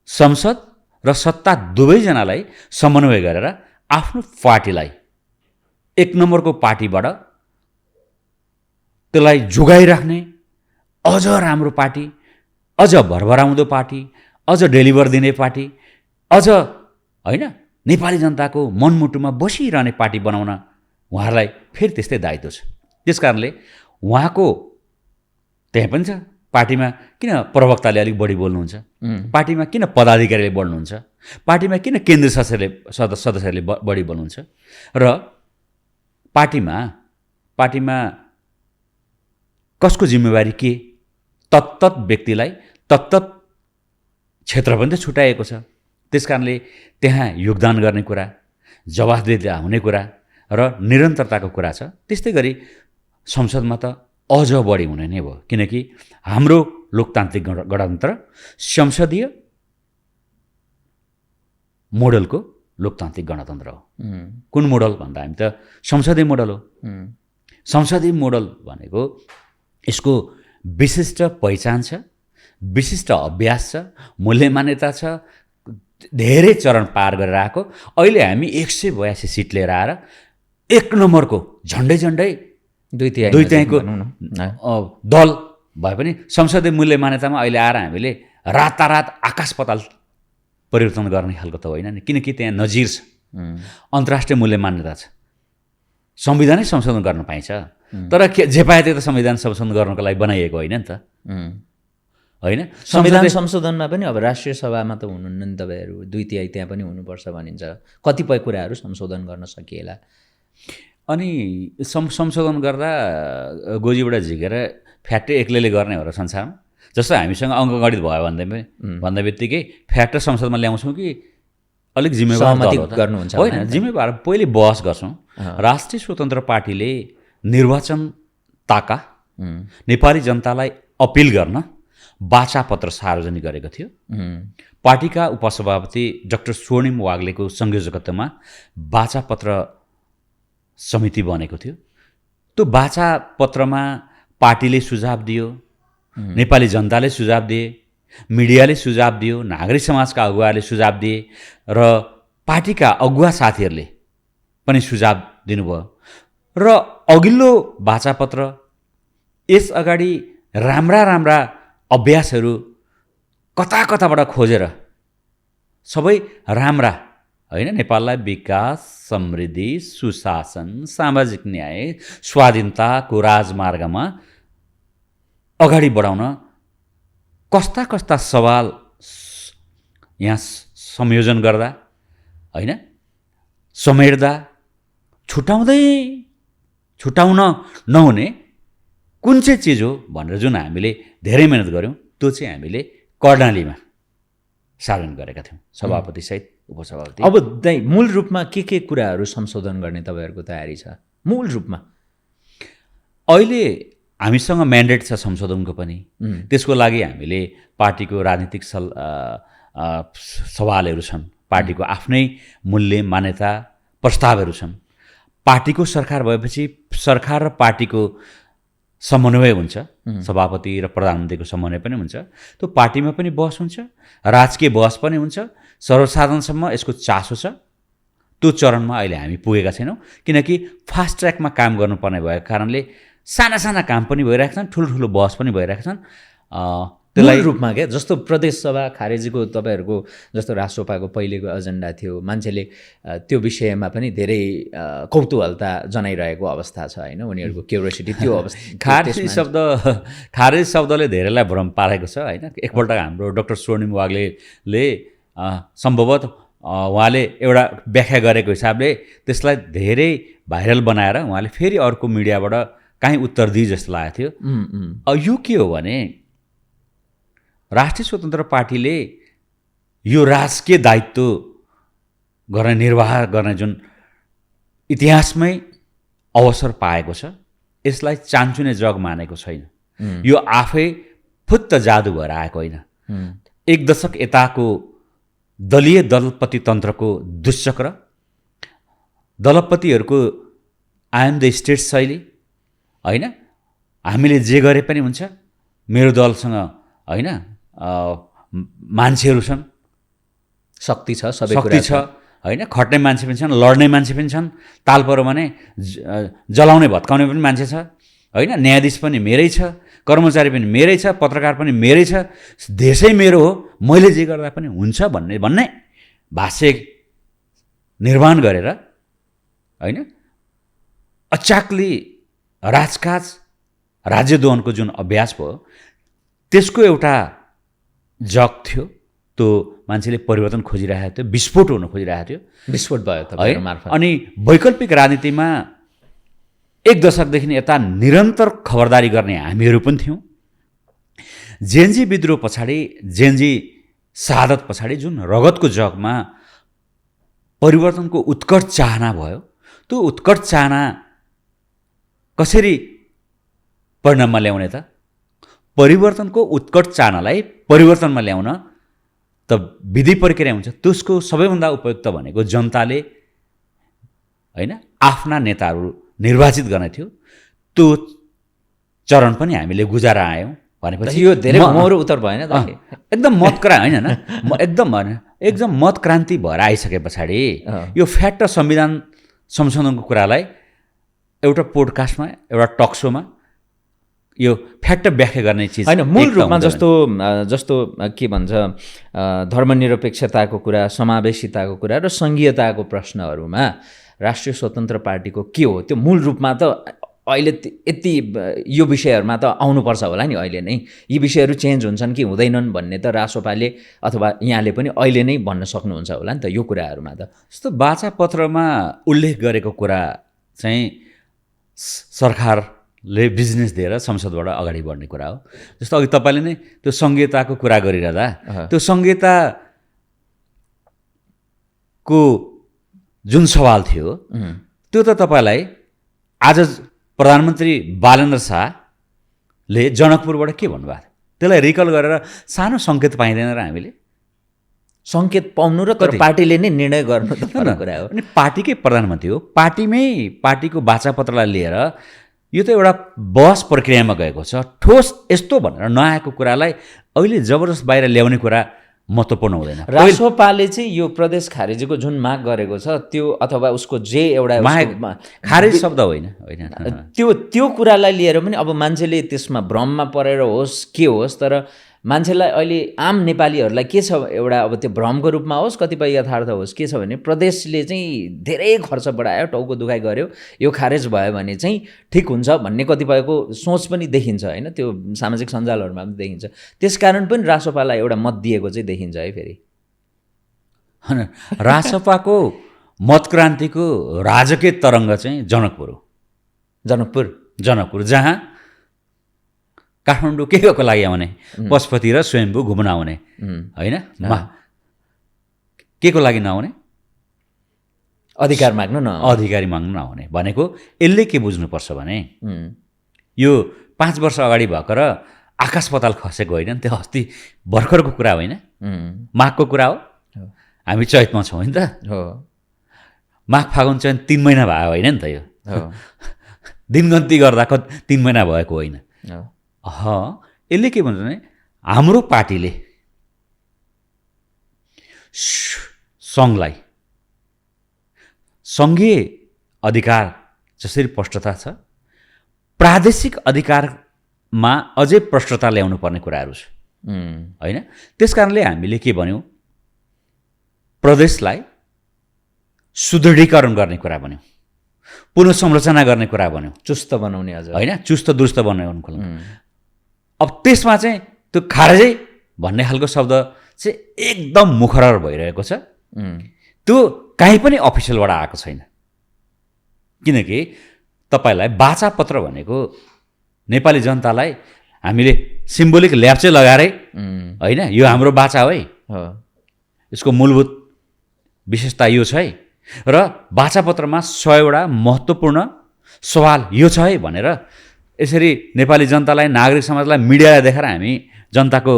संसद र सत्ता दुवैजनालाई समन्वय गरेर आफ्नो पार्टीलाई एक नम्बरको पार्टीबाट त्यसलाई जोगाइराख्ने, अझ राम्रो पार्टी, अझ भरभराउँदो पार्टी, अझ डेलिभर दिने पार्टी, अझ होइन नेपाली जनताको मनमुटुमा बसिरहने पार्टी बनाउन उहाँहरूलाई फेरि त्यस्तै दायित्व छ। त्यस कारणले उहाँको त्यहाँ पनि छ, पार्टीमा किन प्रवक्ताले अलिक बढी बोल्नुहुन्छ, पार्टीमा किन पदाधिकारीले बढ्नुहुन्छ, पार्टीमा किन केन्द्रीय सदस्यहरूले बढी बोल्नुहुन्छ, र पार्टीमा कसको जिम्मेवारी के, तत्तत व्यक्तिलाई तत्तत क्षेत्र पनि त छुट्याएको छ। त्यस कारणले त्यहाँ योगदान गर्ने कुरा, जवाफदेहिता हुने कुरा र निरन्तरताको कुरा छ। त्यस्तै गरी संसदमा त अझ बढी हुने नै भयो, किनकि हाम्रो लोकतान्त्रिक गणतन्त्र संसदीय मोडलको लोकतान्त्रिक गणतन्त्र हो। कुन मोडल भन्दा हामी त संसदीय मोडल हो। संसदीय मोडल भनेको यसको विशिष्ट पहिचान छ, विशिष्ट अभ्यास छ, मूल्य मान्यता छ, धेरै चरण पार गरेर आएको। अहिले हामी 182 सिट लिएर आएर 1 नम्बरको झन्डै दुई तिहाईको दल भए पनि संसदीय मूल्य मान्यतामा अहिले आएर हामीले रातारात आकाश पाताल परिवर्तन गर्ने खालको त होइन नि, किनकि त्यहाँ नजिर छ, अन्तर्राष्ट्रिय मूल्य मान्यता छ, संविधानै संशोधन गर्न पाइन्छ। तर जे पाए त्यो त संविधान संशोधन गर्नको लागि बनाइएको होइन नि त, होइन? संविधान संशोधनमा पनि अब राष्ट्रिय सभामा त हुनुहुन्न नि तपाईँहरू, 2/3 त्यहाँ पनि हुनुपर्छ भनिन्छ। कतिपय कुराहरू संशोधन गर्न सकिएला। अनि संशोधन गर्दा गोजीबाट झिकेर फ्याट्टै एक्लैले गर्ने हो र संसारमा? जस्तो हामीसँग अङ्कगणित भयो भन्दा बित्तिकै फ्याक्ट संसदमा ल्याउँछौँ कि अलिक जिम्मेवार गर्नुहुन्छ? होइन, जिम्मेवार पहिले बहस गर्छौँ। राष्ट्रिय स्वतन्त्र पार्टीले निर्वाचन ताका नेपाली जनतालाई अपिल गर्न वाचापत्र सार्वजनिक गरेको थियो। पार्टीका उपसभापति डाक्टर स्वर्णिम वाग्लेको संयोजकत्वमा वाचापत्र समिति बनेको थियो। त्यो वाचापत्रमा पार्टीले सुझाव दियो, नेपाली जनताले सुझाव दिए, मिडियाले सुझाव दियो, नागरिक समाजका अगुवाले सुझाव दिए र पार्टीका अगुवा साथीहरूले पनि सुझाव दिनुभयो। र अघिल्लो वाचापत्र यस अगाडि राम्रा अभ्यासहरू कताबाट खोजेर सबै राम्रा, होइन, नेपाललाई विकास, समृद्धि, सुशासन, सामाजिक न्याय, स्वाधीनताको राजमार्गमा अगाडि बढाउन कस्ता सवाल यहाँ संयोजन गर्दा, होइन, समेट्दा, छुटाउन नहुने कुन चाहिँ चिज हो भनेर जुन हामीले धेरै मेहनत गऱ्यौँ, त्यो चाहिँ हामीले कर्णालीमा सार्वजनिक गरेका थियौँ, सभापतिसहित उपसभापति। अब मूल रूपमा के कुराहरू संशोधन गर्ने तपाईँहरूको तयारी छ? मूल रूपमा अहिले हामीसँग म्यान्डेट छ संशोधनको पनि। त्यसको लागि हामीले पार्टीको राजनीतिक सवालहरू छन्, पार्टीको आफ्नै मूल्य मान्यता प्रस्तावहरू छन्। पार्टीको सरकार भएपछि सरकार र पार्टीको समन्वय हुन्छ, सभापति र प्रधानमन्त्रीको समन्वय पनि हुन्छ। त्यो पार्टीमा पनि बहस हुन्छ, राजकीय बहस पनि हुन्छ, सर्वसाधारणसम्म यसको चासो छ। त्यो चरणमा अहिले हामी पुगेका छैनौँ, किनकि फास्ट ट्र्याकमा काम गर्नुपर्ने भएको कारणले साना काम पनि भइरहेका छन्, ठुलो बहस पनि भइरहेका छन्। त्यसलाई रूपमा क्या जस्तो प्रदेश सभा खारेजीको तपाईँहरूको जस्तो राष्ट्रसभाको पहिलेको एजेन्डा थियो, मान्छेले त्यो विषयमा पनि धेरै कौतूहलता जनाइरहेको अवस्था छ, होइन? उनीहरूको क्युरियोसिटी त्यो अवस्था। खारेज शब्दले धेरैलाई भ्रम पारेको छ, होइन? एकपल्ट हाम्रो डाक्टर स्वर्णिम वाग्लेले सम्भवतः उहाँले एउटा व्याख्या गरेको हिसाबले त्यसलाई धेरै भाइरल बनाएर उहाँले फेरि अर्को मिडियाबाट काहीँ उत्तर दिए जस्तो लागेको थियो। यो के हो भने राष्ट्रिय स्वतन्त्र पार्टीले यो राजकीय दायित्व गर्ने, निर्वाह गर्ने जुन इतिहासमै अवसर पाएको छ, यसलाई चान्चुने जग मानेको छैन। यो आफै फुत्त जादु भएर आएको होइन। 1 दशक यताको दलीय दलपति तन्त्रको दुश्चक्र, दलपतिहरूको आई एम द स्टेट शैली, होइन, हामीले जे गरे पनि हुन्छ, मेरो दलसँग, होइन, मान्छेहरू छन्, शक्ति छ, होइन, खट्ने मान्छे पनि छन्, लड्ने मान्छे पनि छन्, ताल पऱ्यो भने जलाउने भत्काउने पनि मान्छे छ, होइन, न्यायाधीश पनि मेरै छ, कर्मचारी पनि मेरै छ, पत्रकार पनि मेरै छ, देशै मेरो हो, मैले जे गर्दा पनि हुन्छ भन्ने भाष्य निर्माण गरेर होइन अचाक्ली राजकाज राज्यद्वहनको जुन अभ्यास भयो त्यसको एउटा जग थियो। त्यो मान्छेले परिवर्तन खोजिरहेको थियो, विस्फोट हुन खोजिरहेको थियो, विस्फोट भयो तपाईँहरू मार्फत। अनि वैकल्पिक राजनीतिमा 1 दशकदेखि यता निरन्तर खबरदारी गर्ने हामीहरू पनि थियौँ। जेएनजी विद्रोह पछाडि, जेएनजी शहादत पछाडि जुन रगतको जगमा परिवर्तनको उत्कट चाहना भयो, त्यो उत्कट चाहना कसरी परिणाममा ल्याउने त? परिवर्तनको उत्कट चाहनालाई परिवर्तनमा ल्याउन त विधि प्रक्रिया हुन्छ। त्यसको सबैभन्दा उपयुक्त भनेको जनताले होइन आफ्ना नेताहरू निर्वाचित गर्ने थियो। त्यो चरण पनि हामीले गुजारा आयौँ। भनेपछि यो धेरै मौरो उत्तर भएन त? एकदम एकदम मत क्रान्ति भएर आइसके पछाडि यो फ्याट र संविधान संशोधनको कुरालाई एउटा पोडकास्टमा, एउटा टकसोमा यो फ्याट व्याख्या गर्ने चिज होइन। मूल रूपमा जस्तो के भन्छ धर्मनिरपेक्षताको कुरा, समावेशिताको कुरा र सङ्घीयताको प्रश्नहरूमा राष्ट्रिय स्वतन्त्र पार्टीको के हो त्यो मूल रूपमा त अहिले यति यो विषयहरूमा त आउनुपर्छ होला नि। अहिले नै यी विषयहरू चेन्ज हुन्छन् कि हुँदैनन् भन्ने त रासोपाले अथवा यहाँले पनि अहिले नै भन्न सक्नुहुन्छ होला नि त यो कुराहरूमा त। जस्तो वाचापत्रमा उल्लेख गरेको कुरा चाहिँ सरकारले बिजनेस दिएर संसदबाट अगाडि बढ्ने कुरा हो। जस्तो अघि तपाईँले नै त्यो सङ्घीयताको कुरा गरिरहँदा त्यो सङ्घीयताको जुन सवाल थियो त्यो त तपाईँलाई आज प्रधानमन्त्री बालेन्द्र शाहले जनकपुरबाट के भन्नुभएको थियो त्यसलाई रिकल गरेर सानो सङ्केत पाइँदैन र हामीले सङ्केत पाउनु र तर पार्टीले नै निर्णय गर्नु त फरक कुरा हो। अनि पार्टीकै प्रधानमन्त्री हो, पार्टीको वाचापत्रलाई लिएर यो त एउटा बहस प्रक्रियामा गएको छ। ठोस यस्तो भनेर नआएको कुरालाई अहिले जबरजस्त बाहिर ल्याउने कुरा महत्त्वपूर्ण हुँदैन। रासोपाले चाहिँ यो प्रदेश खारेजीको जुन माग गरेको छ त्यो अथवा उसको जे एउटा खारेज शब्द होइन त्यो कुरालाई लिएर पनि अब मान्छेले त्यसमा भ्रममा परेर होस् के होस्, तर मान्छेलाई अहिले आम नेपालीहरूलाई के छ एउटा अब त्यो भ्रमको रूपमा होस् कतिपय यथार्थ होस् के छ भने प्रदेशले चाहिँ धेरै खर्च बढायो, टाउको दुखाइ गर्यो, यो खारेज भयो भने चाहिँ ठिक हुन्छ भन्ने कतिपयको सोच पनि देखिन्छ होइन। त्यो सामाजिक सञ्जालहरूमा पनि देखिन्छ। त्यसकारण पनि रासोपालाई एउटा मत दिएको चाहिँ देखिन्छ है। फेरि रासोपाको मतक्रान्तिको राजकीय तरङ्ग चाहिँ जनकपुर हो। जनकपुर जहाँ काठमाडौँ के को लागि आउने, पशुपति र स्वयम्भू घुम्न आउने होइन, के को लागि नआउने, अधिकार माग्न नआउने भनेको यसले के बुझ्नुपर्छ भने यो 5 वर्ष अगाडि भएको र आकाश पाताल खसेको होइन नि। त्यो अस्ति भर्खरको कुरा होइन, माघको कुरा हो। हामी चैतमा छौँ नि त, माघ फागुन चैत 3 महिना भयो होइन नि त। यो दिनगन्ती गर्दा 3 महिना भएको होइन। यसले के भन्छ भने हाम्रो पार्टीले सङ्घलाई सङ्घीय अधिकार जसरी प्रष्टता छ, प्रादेशिक अधिकारमा अझै प्रष्टता ल्याउनु पर्ने कुराहरू छ होइन। त्यस कारणले हामीले के भन्यौँ, प्रदेशलाई सुदृढीकरण गर्ने कुरा भन्यौँ, पुनः संरचना गर्ने कुरा भन्यौँ, चुस्त बनाउने अझ होइन, चुस्त दुरुस्त बनाउनुको लागि। अब त्यसमा चाहिँ त्यो खारेजै भन्ने खालको शब्द चाहिँ एकदम मुखर भइरहेको छ। त्यो काहीँ पनि अफिसियलबाट आएको छैन। किनकि तपाईँलाई वाचापत्र भनेको नेपाली जनतालाई हामीले सिम्बोलिक ल्याप्चे लगाएरै होइन, यो हाम्रो वाचा हो है, यसको मूलभूत विशेषता यो छ है, र वाचापत्रमा 100वटा महत्त्वपूर्ण सवाल यो छ है भनेर यसरी नेपाली जनतालाई, नागरिक समाजलाई, मिडियालाई देखाएर हामी जनताको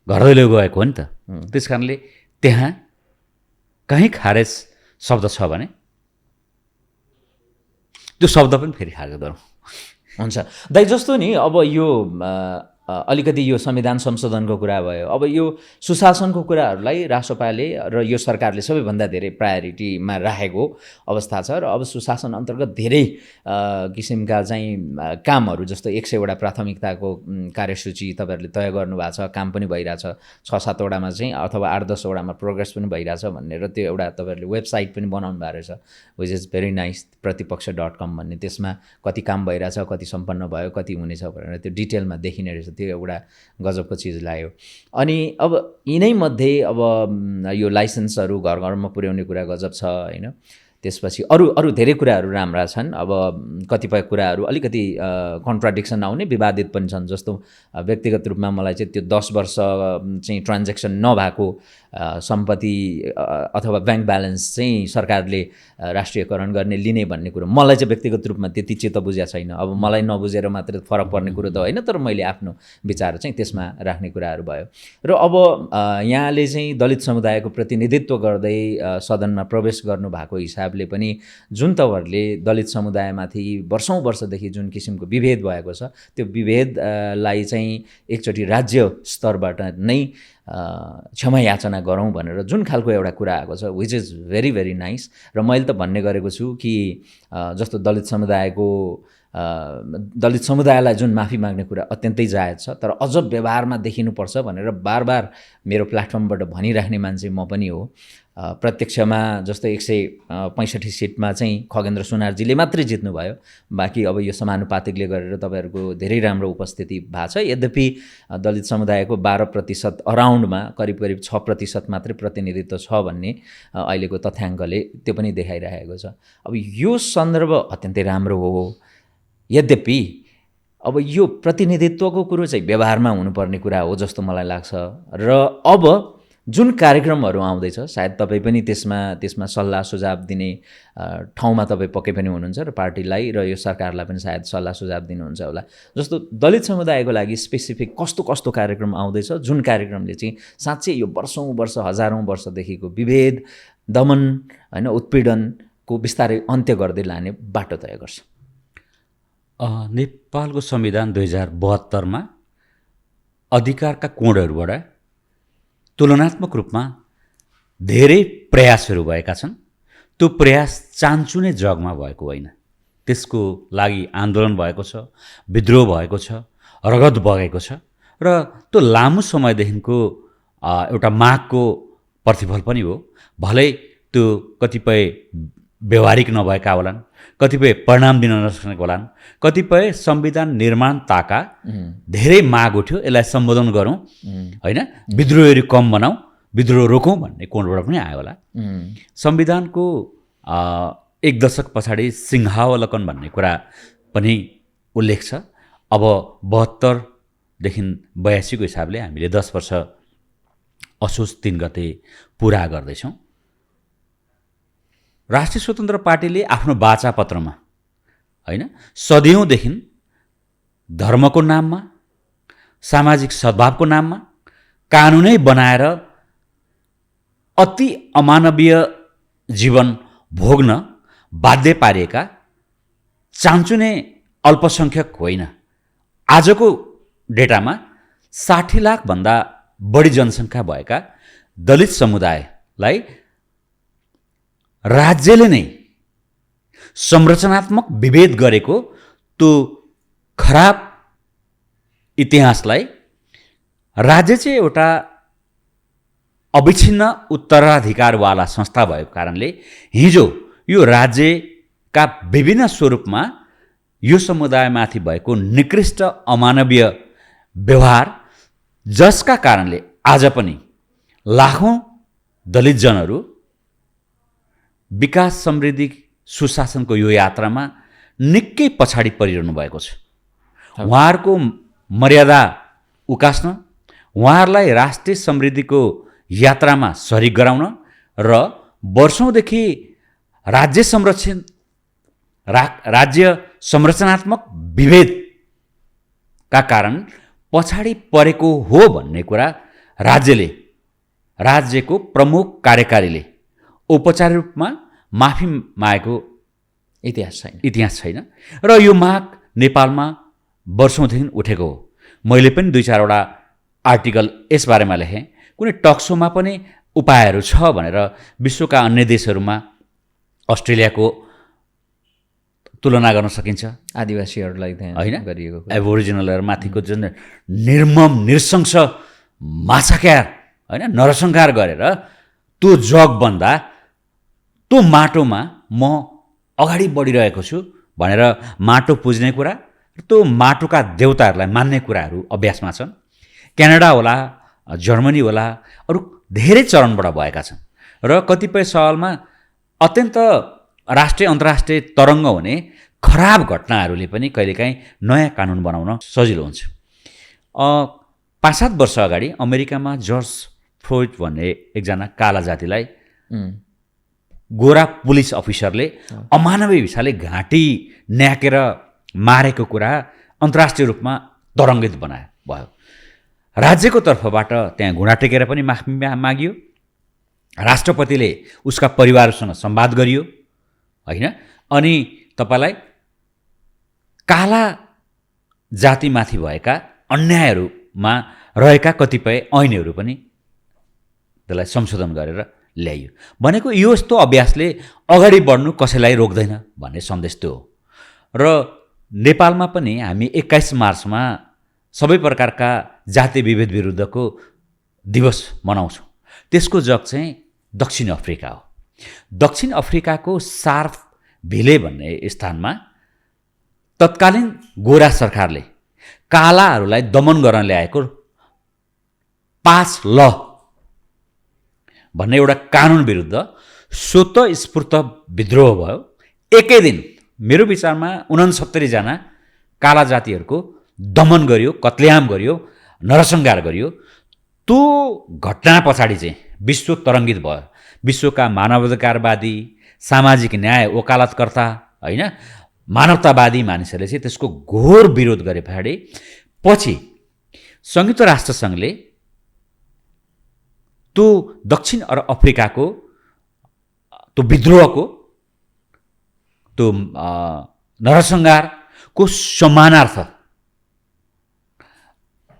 घर दैलो गएको हो नि त। त्यस कारणले त्यहाँ कहीँ खारेज शब्द छ भने त्यो शब्द पनि फेरि खारेज गरौँ। हुन्छ दाइ। जस्तो नि अब यो अलिकति यो संविधान संशोधनको कुरा भयो। अब यो सुशासनको कुराहरूलाई राष्ट्रपाले र यो सरकारले सबैभन्दा धेरै प्रायोरिटीमा राखेको अवस्था छ र अब सुशासन अन्तर्गत धेरै किसिमका चाहिँ कामहरू जस्तो 100वटा प्राथमिकताको कार्यसूची तपाईँहरूले तय गर्नुभएको छ, काम पनि भइरहेछ, 6-7वटामा चाहिँ अथवा 8-10वटामा प्रोग्रेस पनि भइरहेछ भनेर त्यो एउटा तपाईँहरूले वेबसाइट पनि बनाउनु भएको रहेछ, विच इज भेरी नाइस, प्रतिपक्ष.com भन्ने। त्यसमा कति काम भइरहेछ, कति सम्पन्न भयो, कति हुनेछ भनेर त्यो डिटेलमा देखिने रहेछ। त्यो एउटा गजबको चिज लाग्यो। अनि अब यिनै मध्ये अब यो लाइसेन्सहरू घर घरमा पुर्याउने कुरा गजब छ होइन। त्यसपछि अरू धेरै कुराहरू राम्रा छन्। अब कतिपय कुराहरू अलिकति कन्ट्राडिक्सन आउने, विवादित पनि छन्। जस्तो व्यक्तिगत रूपमा मलाई चाहिँ त्यो 10 वर्ष चाहिँ ट्रान्जेक्सन नभएको सम्पत्ति अथवा ब्याङ्क ब्यालेन्स चाहिँ सरकारले राष्ट्रियकरण गर्ने लिने भन्ने कुरो मलाई चाहिँ व्यक्तिगत रूपमा त्यति चित्त बुझेको छैन। अब मलाई नबुझेर मात्रै फरक पर्ने कुरो त होइन, तर मैले आफ्नो विचार चाहिँ त्यसमा राख्ने कुराहरू भयो। र अब यहाँले चाहिँ दलित समुदायको प्रतिनिधित्व गर्दै सदनमा प्रवेश गर्नुभएको हिसाबले पनि जुन तपाईँहरूले दलित समुदायमाथि वर्षौँदेखि जुन किसिमको विभेद भएको छ त्यो विभेदलाई चाहिँ एकचोटि राज्य स्तरबाट नै क्षमा याचना गरौँ भनेर जुन खालको एउटा कुरा आएको छ, which is very very nice. र मैले त भन्ने गरेको छु कि जस्तो दलित समुदायलाई जुन माफी माग्ने कुरा अत्यन्तै जायज छ, तर अझ व्यवहारमा देखिनुपर्छ भनेर बार बार मेरो प्लेटफर्मबाट भनिराख्ने मान्छे म पनि हो। प्रत्यक्षमा जस्तो 165 सिटमा चाहिँ खगेन्द्र सुनारजीले मात्रै जित्नुभयो, बाँकी अब यो समानुपातिकले गरेर तपाईँहरूको धेरै राम्रो उपस्थिति भएको छ। यद्यपि दलित समुदायको 12% अराउन्डमा करिब 6% मात्रै प्रतिनिधित्व छ भन्ने अहिलेको तथ्याङ्कले त्यो पनि देखाइरहेको छ। अब यो सन्दर्भ अत्यन्तै राम्रो हो। यद्यपि अब यो प्रतिनिधित्वको कुरो चाहिँ व्यवहारमा हुनुपर्ने कुरा हो जस्तो मलाई लाग्छ। र अब जुन कार्यक्रमहरू आउँदैछ सायद तपाईँ पनि त्यसमा सल्लाह सुझाव दिने ठाउँमा तपाईँ पक्कै पनि हुनुहुन्छ र पार्टीलाई र यो सरकारलाई पनि सायद सल्लाह सुझाव दिनुहुन्छ होला। जस्तो दलित समुदायको लागि स्पेसिफिक कस्तो कार्यक्रम आउँदैछ जुन कार्यक्रमले चाहिँ साँच्चै यो वर्ष हजारौँ वर्षदेखिको विभेद, दमन होइन, उत्पीडनको बिस्तारै अन्त्य गर्दै लाने बाटो तय गर्छ। नेपालको संविधान 2072मा अधिकारका कोणहरूबाट तुलनात्मक रूपमा धेरै प्रयासहरू भएका छन्। त्यो प्रयास चान्चुने जगमा भएको होइन, त्यसको लागि आन्दोलन भएको छ, विद्रोह भएको छ, रगत बगेको छ र त्यो लामो समयदेखिको एउटा मागको प्रतिफल पनि हो। भलै त्यो कतिपय व्यवहारिक नभएका होलान्, कतिपय परिणाम दिन नसकेका होलान्, कतिपय संविधान निर्माणताका धेरै माग उठ्यो, यसलाई सम्बोधन गरौँ होइन, विद्रोहहरू कम बनाऊ, विद्रोह रोकौँ भन्ने कोणबाट पनि आयो होला। संविधानको 1 दशक पछाडि सिंहावलोकन भन्ने कुरा पनि उल्लेख छ। अब 72देखि 82को हिसाबले हामीले 10 वर्ष असोज 3 गते पुरा गर्दैछौँ। राष्ट्रिय स्वतन्त्र पार्टीले आफ्नो वाचापत्रमा होइन सदियौँदेखि धर्मको नाममा, सामाजिक सद्भावको नाममा कानुनै बनाएर अति अमानवीय जीवन भोग्न बाध्य पारिएका चान्चुने अल्पसङ्ख्यक होइन। आजको डेटामा 60 लाखभन्दा बढी जनसङ्ख्या भएका दलित समुदायलाई राज्यले नै संरचनात्मक विभेद गरेको त्यो खराब इतिहासलाई राज्य चाहिँ एउटा अविच्छिन्न उत्तराधिकारवाला संस्था भएको कारणले हिजो यो राज्यका विभिन्न स्वरूपमा यो समुदायमाथि भएको निकृष्ट अमानवीय व्यवहार, जसका कारणले आज पनि लाखौँ दलित जनहरू विकास, समृद्धि, सुशासनको यो यात्रामा निकै पछाडि परिरहनु भएको छ। उहाँहरूको मर्यादा उकास्न, उहाँहरूलाई राष्ट्रिय समृद्धिको यात्रामा सहयोग गराउन र वर्षौँदेखि राज्य संरचनात्मक विभेदका कारण पछाडि परेको हो भन्ने कुरा राज्यको प्रमुख कार्यकारीले औपचारिक रूपमा माफी मागेको इतिहास छैन र यो माग नेपालमा वर्षौँदेखि उठेको हो। मैले पनि 2-4वटा आर्टिकल यसबारेमा लेखेँ। कुनै टकसोमा पनि उपायहरू छ भनेर विश्वका अन्य देशहरूमा अस्ट्रेलियाको तुलना गर्न सकिन्छ। आदिवासीहरूलाई त्यहाँ होइन गरिएको एबोरिजिनलहरूमाथिको जुन निर्मम नृशंस माछाक्यार होइन नरसंहार गरेर त्यो जग बन्दा त्यो माटोमा म अगाडि बढिरहेको छु भनेर माटो पुज्ने कुरा र त्यो माटोका देवताहरूलाई मान्ने कुराहरू अभ्यासमा छन्। क्यानाडा होला, जर्मनी होला, अरू धेरै चरणबाट भएका छन् र कतिपय सवालमा अत्यन्त राष्ट्रिय अन्तर्राष्ट्रिय तरङ्ग हुने खराब घटनाहरूले पनि कहिलेकाहीँ नयाँ कानुन बनाउन सजिलो हुन्छ। 5-7 वर्ष अगाडि अमेरिकामा जर्ज फ्लोइड भन्ने एकजना काला जातिलाई गोरा पुलिस अफिसरले अमानवीय हिसाबले घाँटी न्याकेर मारेको कुरा अन्तर्राष्ट्रिय रूपमा तरङ्गित भयो। राज्यको तर्फबाट त्यहाँ घुँडा टेकेर पनि माफी मागियो। राष्ट्रपतिले उसका परिवारसँग संवाद गरियो होइन। अनि तपाईँलाई काला जातिमाथि भएका अन्यायहरूमा रहेका कतिपय ऐनहरू पनि त्यसलाई संशोधन गरेर ल्याइयो। भनेको यो यस्तो अभ्यासले अगाडि बढ्नु कसैलाई रोक्दैन भन्ने सन्देश त्यो हो। र नेपालमा पनि हामी 21 मार्चमा सबै प्रकारका जातीय विभेद विरुद्धको दिवस मनाउँछौँ। त्यसको जग चाहिँ दक्षिण अफ्रिका हो। दक्षिण अफ्रिकाको सार्फ भिले भन्ने स्थानमा तत्कालीन गोरा सरकारले कालाहरूलाई दमन गर्न ल्याएको पास ल भन्ने एउटा कानुन विरुद्ध स्वतःस्फूर्त विद्रोह भयो। एकै दिन मेरो विचारमा 69 जना काला जातिहरूको दमन गरियो, कत्लेआम गरियो, नरसंहार गरियो। त्यो घटना पछाडि चाहिँ विश्व तरङ्गित भयो। विश्वका मानवाधिकारवादी, सामाजिक न्याय वकालतकर्ता होइन मानवतावादी मानिसहरूले चाहिँ त्यसको घोर विरोध गरे पछाडि पछि संयुक्त राष्ट्रसङ्घले त्यो दक्षिण अफ्रिकाको त्यो विद्रोहको त्यो नरसंहारको सम्मानार्थ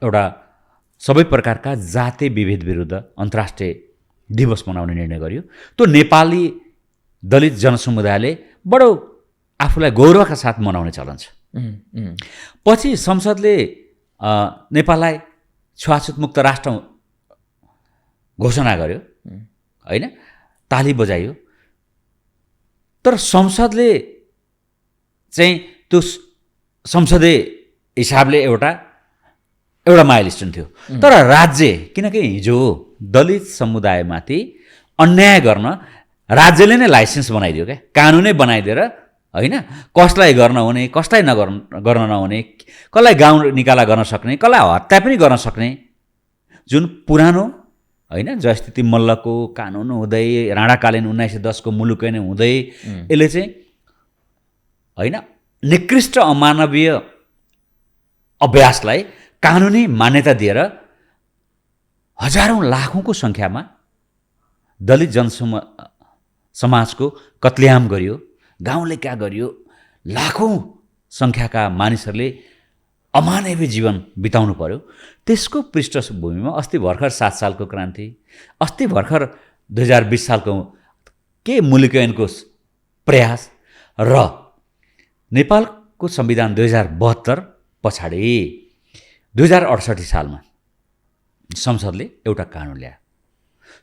एउटा सबै प्रकारका जातीय विभेद विरुद्ध अन्तर्राष्ट्रिय दिवस मनाउने निर्णय गर्यो। त्यो नेपाली दलित जनसमुदायले बडो आफूलाई गौरवका साथ मनाउने चलन छ। पछि संसदले नेपाललाई छुवाछुत मुक्त राष्ट्र घोषणा गर्यो होइन, ताली बजाइयो। तर संसदले चाहिँ त्यो संसदीय हिसाबले एउटा माइलस्टोन थियो। तर राज्य, किनकि हिजो दलित समुदायमाथि अन्याय गर्न राज्यले नै लाइसेन्स बनाइदियो क्या, कानुनै बनाइदिएर होइन कसलाई गर्न हुने कसलाई गर्न नहुने, कसलाई गाउँ निकाला गर्न सक्ने कसलाई हत्या पनि गर्न सक्ने जुन पुरानो होइन जयस्थिति मल्लको कानुन हुँदै राणाकालीन 1910 को मुलुक नै हुँदै यसले चाहिँ होइन निकृष्ट अमानवीय अभ्यासलाई कानुनी मान्यता दिएर हजारौँ लाखौँको सङ्ख्यामा दलित समाजको कत्लेआम गरियो, गाउँले क्या गरियो। लाखौँ सङ्ख्याका मानिसहरूले अमानवीय जीवन बिताउनु पर्यो। त्यसको पृष्ठभूमिमा अस्ति भर्खर 7 सालको क्रान्ति, अस्ति भर्खर 2020 सालको के मुलुक ऐनको प्रयास र नेपालको संविधान 2072 पछाडि 2068 सालमा संसदले एउटा कानुन ल्यायो,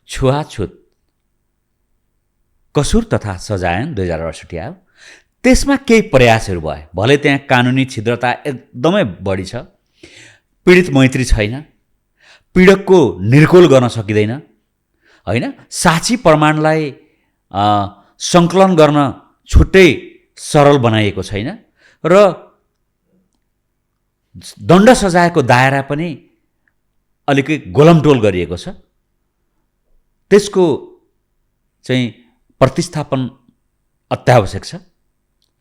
छुवाछुत कसुर तथा सजायन 2068 आयो। त्यसमा केही प्रयासहरू भए, भले त्यहाँ कानुनी छिद्रता एकदमै बढी छ, पीडित मैत्री छैन, पीडकको निर्कोल गर्न सकिँदैन होइन, साक्षी प्रमाणलाई सङ्कलन गर्न छुट्टै सरल बनाइएको छैन र दण्ड सजायको दायरा पनि अलिकति गोलमटोल गरिएको छ। त्यसको चाहिँ प्रतिस्थापन अत्यावश्यक छ।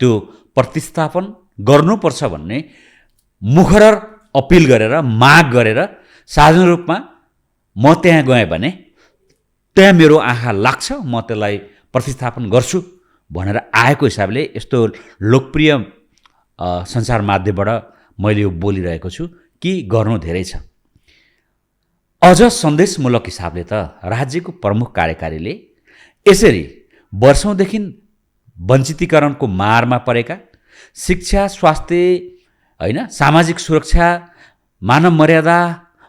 त्यो प्रतिस्थापन गर्नुपर्छ भन्ने मुखरर अपिल गरेर माग गरेर साधारण रूपमा म त्यहाँ गएँ भने त्यहाँ मेरो आँखा लाग्छ, म त्यसलाई प्रतिस्थापन गर्छु भनेर आएको हिसाबले यस्तो लोकप्रिय सञ्चार माध्यमबाट मैले यो बोलिरहेको छु। कि गर्नु धेरै छ। अझ सन्देशमूलक हिसाबले त राज्यको प्रमुख कार्यकारीले यसरी वर्षौँदेखि वञ्चितीकरणको मारमा परेका शिक्षा, स्वास्थ्य, होइन, सामाजिक सुरक्षा, मानव मर्यादा,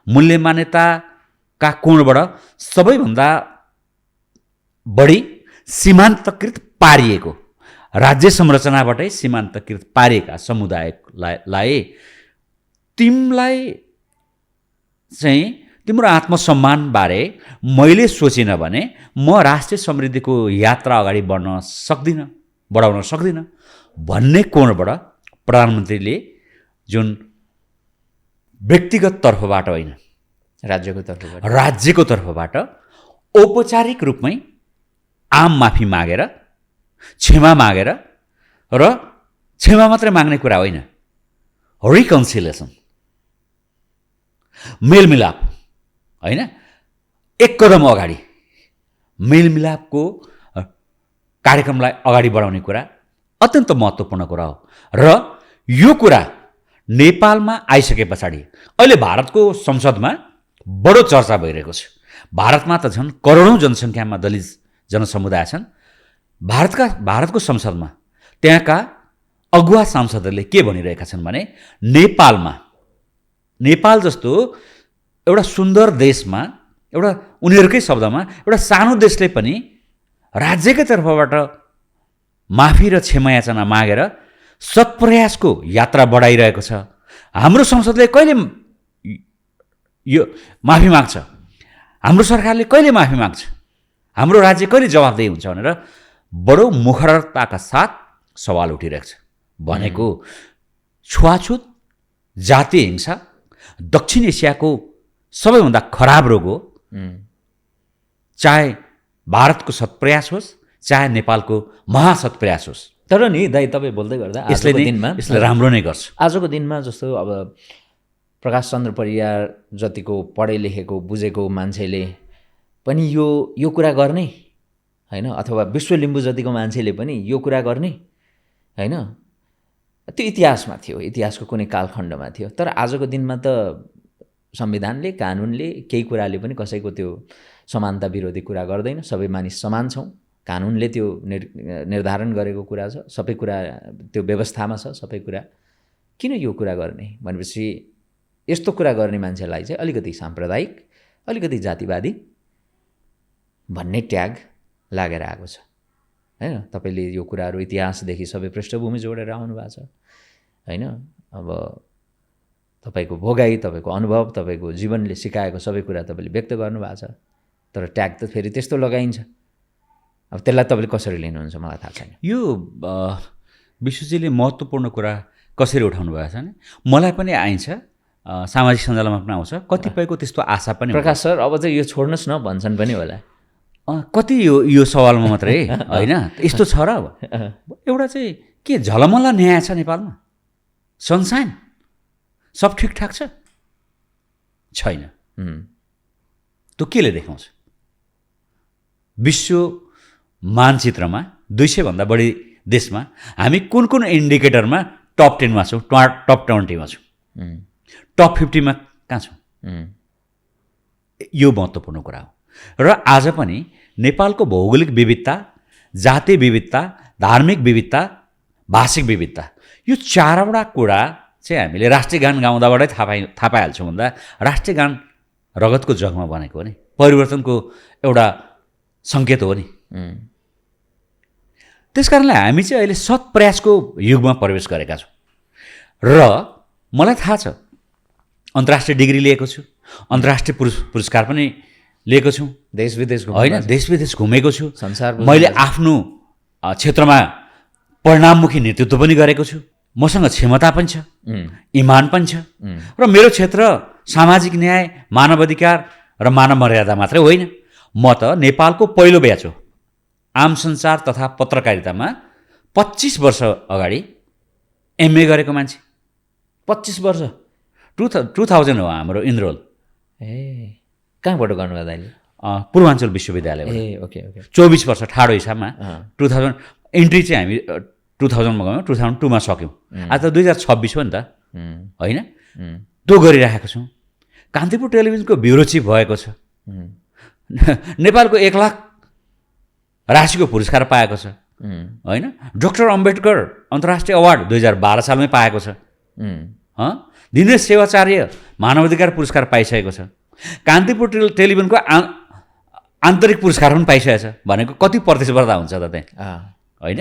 मूल्य मान्यताका कोणबाट सबैभन्दा बढी सीमान्तकृत पारिएको, राज्य संरचनाबाटै सीमान्तकृत पारिएका समुदायलाई तिमीलाई चाहिँ तिम्रो आत्मसम्मानबारे मैले सोचिनँ भने म राष्ट्रिय समृद्धिको यात्रा अगाडि बढाउन सक्दिनँ भन्ने कोणबाट प्रधानमन्त्रीले जुन व्यक्तिगत तर्फबाट होइन, राज्यको तर्फबाट औपचारिक रूपमै आम माफी मागेर, क्षमा मागेर, र क्षमा मात्रै माग्ने कुरा होइन, रिकन्सिलेसन, मेलमिलाप, होइन, एक कदम अगाडि मेलमिलापको कार्यक्रमलाई अगाडि बढाउने कुरा अत्यन्त महत्त्वपूर्ण कुरा हो। र यो कुरा नेपालमा आइसके पछाडि अहिले भारतको संसदमा बडो चर्चा भइरहेको छ। भारतमा त झन् करोडौँ जनसङ्ख्यामा दलित जनसमुदाय छन्। भारतको संसदमा त्यहाँका अगुवा सांसदहरूले के भनिरहेका छन् भने नेपाल जस्तो एउटा सुन्दर देशमा, एउटा उनीहरूकै शब्दमा एउटा सानो देशले पनि राज्यकै तर्फबाट माफी र क्षमा याचना मागेर सत्प्रयासको यात्रा बढाइरहेको छ। हाम्रो संसदले कहिले यो माफी माग्छ, हाम्रो सरकारले कहिले माफी माग्छ, हाम्रो राज्य कहिले जवाफदेही हुन्छ भनेर बडो मुखरताका साथ सवाल उठिरहेको छ। भनेको छुवाछुत, जातीय हिंसा दक्षिण एसियाको सबैभन्दा खराब रोग हो। चाहे भारतको सत्प्रयास होस्, चाहे नेपालको महासत्प्रयास होस्। तर नि दाइ, तपाईँ बोल्दै गर्दा यसले राम्रो नै गर्छ। आजको दिनमा जस्तो अब प्रकाश चन्द्र परियार जतिको पढे लेखेको बुझेको मान्छेले पनि यो कुरा गर्ने होइन, अथवा विश्व लिम्बू जतिको मान्छेले पनि यो कुरा गर्ने होइन, त्यो इतिहासमा थियो, इतिहासको कुनै कालखण्डमा थियो। तर आजको दिनमा त संविधानले, कानुनले, केही कुराले पनि कसैको त्यो समानता विरोधी कुरा गर्दैन। सबै मानिस समान छौँ, कानुनले त्यो निर्धारण गरेको कुरा छ, सबै कुरा त्यो व्यवस्थामा छ सबै कुरा। किन यो कुरा गर्ने भनेपछि यस्तो कुरा गर्ने मान्छेलाई चाहिँ अलिकति साम्प्रदायिक, अलिकति जातिवादी भन्ने ट्याग लागेर आएको छ होइन। तपाईँले यो कुराहरू इतिहासदेखि सबै पृष्ठभूमि जोडेर आउनु भएको छ होइन। अब तपाईँको भोगाई, तपाईँको अनुभव, तपाईँको जीवनले सिकाएको सबै कुरा तपाईँले व्यक्त गर्नुभएको छ, तर ट्याग त फेरि त्यस्तो लगाइन्छ। अब त्यसलाई तपाईँले कसरी लिनुहुन्छ मलाई थाहा छैन। यो विश्वजीले महत्त्वपूर्ण कुरा कसरी उठाउनु भएको छ भने मलाई पनि आइन्छ, सामाजिक सञ्जालमा पनि आउँछ, कतिपयको त्यस्तो आशा पनि। प्रकाश सर अब चाहिँ यो छोड्नुहोस् न भन्छन् पनि होला। कति यो सवालमा मात्रै होइन, यस्तो छ र अब एउटा चाहिँ के झलमल्ल न्याय छ नेपालमा, सनसाइन सब ठिकठाक छैन। त्यो केले देखाउँछ? विश्व मानचित्रमा 200 भन्दा बढी देशमा हामी कुन कुन इन्डिकेटरमा टप 10 मा छौँ, टप 20 मा छौँ, टप 50 मा कहाँ छौँ? यो महत्त्वपूर्ण कुरा हो। र आज पनि नेपालको भौगोलिक विविधता, जातीय विविधता, धार्मिक विविधता, भाषिक विविधता, यो चारवटा कुरा चाहिँ हामीले राष्ट्रिय गान गाउँदाबाटै थाहा पाइहाल्छौँ। भन्दा राष्ट्रिय गान रगतको जगमा बनेको हो नि, परिवर्तनको एउटा सङ्केत हो नि। त्यसकारणले हामी चाहिँ अहिले सत्प्रयासको युगमा प्रवेश गरेका छौँ। र मलाई थाहा छ, अन्तर्राष्ट्रिय डिग्री लिएको छु, अन्तर्राष्ट्रिय पुरस्कार पनि लिएको छु, देश विदेश होइन, देश विदेश घुमेको छु, संसार मैले आफ्नो क्षेत्रमा परिणाममुखी नेतृत्व पनि गरेको छु, मसँग क्षमता पनि छ, इमान पनि छ। र मेरो क्षेत्र सामाजिक न्याय, मानवाधिकार र मानव मर्यादा मात्रै होइन। म त नेपालको पहिलो ब्याच हो। आम सञ्चार तथा पत्रकारितामा 25 वर्ष अगाडि एमए गरेको मान्छे। 25 वर्ष 2000 हो हाम्रो इन्द्रोल। कहाँबाट गर्नुभयो दाइले? पूर्वाञ्चल विश्वविद्यालयबाट। ओके। 24 वर्ष ठाडो हिसाबमा 2000 इन्ट्री चाहिँ हामी 2000 मा गयौँ, 2002 मा सक्यौँ। आज त 2026 हो नि त, होइन? त्यो गरिरहेको छौँ। कान्तिपुर टेलिभिजनको ब्युरो चिफ भएको छ, नेपालको 1 लाख राशिको पुरस्कार पाएको छ होइन। डाक्टर अम्बेडकर अन्तर्राष्ट्रिय अवार्ड 2012 सालमै पाएको छ। दिनेश सेवाचार्य मानवाधिकार पुरस्कार पाइसकेको छ। कान्तिपुर टेलिभिजनको आन्तरिक पुरस्कार पनि पाइसकेको छ भनेको कति प्रतिस्पर्धा हुन्छ त त्यहाँ होइन।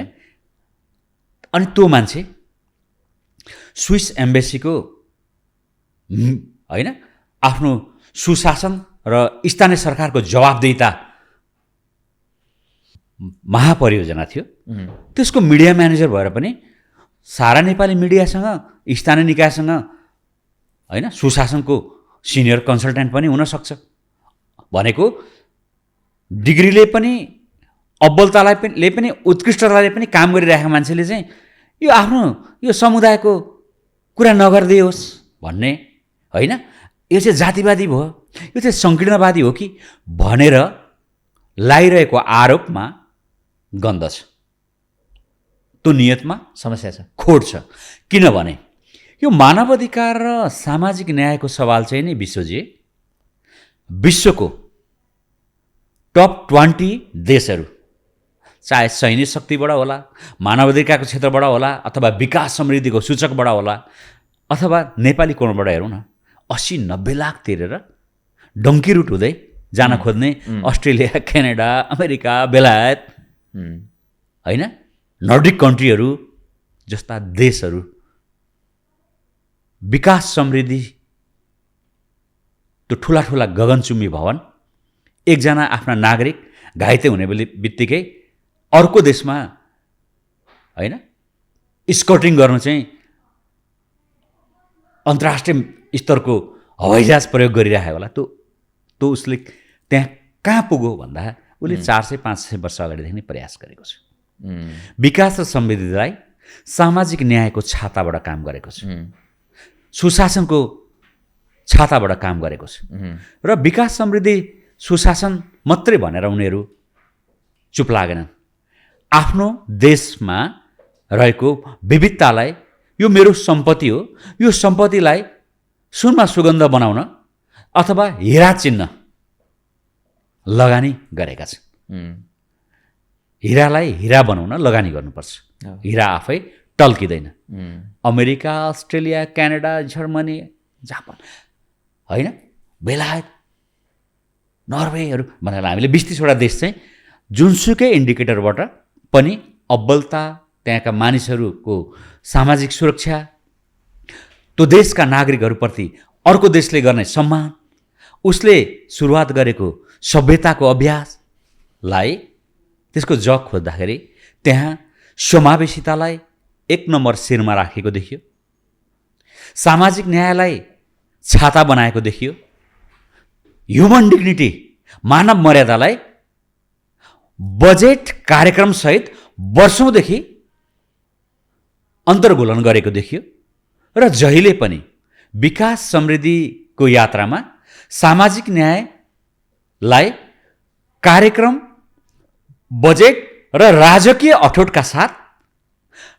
अनि त्यो मान्छे स्विस एम्बेसीको होइन आफ्नो सुशासन र स्थानीय सरकारको जवाबदेहिता महापरियोजना थियो। त्यसको मिडिया म्यानेजर भएर पनि सारा नेपाली मिडियासँग स्थानीय निकायसँग होइन सुशासनको सिनियर कन्सल्टेन्ट पनि हुनसक्छ भनेको डिग्रीले पनि अब्बलताले पनि उत्कृष्टताले पनि काम गरिरहेको मान्छेले चाहिँ यो आफ्नो यो समुदायको कुरा नगरिदियोस् भन्ने होइन, यो चाहिँ जातिवादी भयो, यो चाहिँ सङ्कीर्णवादी हो कि भनेर लागिरहेको आरोपमा गन्ध छ। त्यो नियतमा समस्या छ, खोट छ। किनभने यो मानवाधिकार र सामाजिक न्यायको सवाल चाहिँ नि विश्वको टप 20 देशहरू चाहे सैनिक शक्तिबाट होला, मानवाधिकारको क्षेत्रबाट होला, अथवा विकास समृद्धिको सूचकबाट होला, अथवा नेपाली कोणबाट हेरौँ न 80-90 लाख तिरेर डङ्की रुट हुँदै जान खोज्ने अस्ट्रेलिया, क्यानाडा, अमेरिका, बेलायत होइन नर्डिक कन्ट्रीहरू जस्ता देशहरू विकास समृद्धि त्यो ठुला ठुला गगनचुम्बी भवन एकजना आफ्ना नागरिक घाइते हुने बित्तिकै अर्को देशमा होइन स्कटिङ गर्न चाहिँ अन्तर्राष्ट्रिय स्तरको हवाईजहाज प्रयोग गरिरहेको होला। त्यो उसले त्यहाँ कहाँ पुग्यो भन्दा उसले 400-500 वर्ष अगाडिदेखि नै प्रयास गरेको छ। विकास र समृद्धिलाई सामाजिक न्यायको छाताबाट काम गरेको छ, सुशासनको छाताबाट काम गरेको छ। र विकास समृद्धि सुशासन मात्रै भनेर उनीहरू चुप लागेनन्। आफ्नो देशमा रहेको विविधतालाई यो मेरो सम्पत्ति हो, यो सम्पत्तिलाई सुनमा सुगन्ध बनाउन अथवा हिरा चिन्न लगानी गरेका छन्। हिरालाई हिरा बनाउन लगानी गर्नुपर्छ, हिरा आफै टल्किँदैन। America, Australia, Canada, Germany, Japan होइन बेलायत, नर्वेहरू भनेर हामीले 20-30वटा देश चाहिँ जुनसुकै इन्डिकेटरबाट पनि अब्बलता, त्यहाँका मानिसहरूको सामाजिक सुरक्षा, त्यो देशका नागरिकहरूप्रति अर्को देशले गर्ने सम्मान, उसले सुरुवात गरेको सभ्यताको अभ्यासलाई त्यसको जग खोज्दाखेरि त्यहाँ समावेशितालाई 1 नम्बर शिरमा राखेको देखियो, सामाजिक न्यायलाई छाता बनाएको देखियो, ह्युमन डिग्निटी मानव मर्यादालाई बजेट कार्यक्रमसहित वर्षौँदेखि अन्तर्गोलन गरेको देखियो। र जहिले पनि विकास समृद्धिको यात्रामा सामाजिक न्यायलाई कार्यक्रम, बजेट र राजकीय अठोटका साथ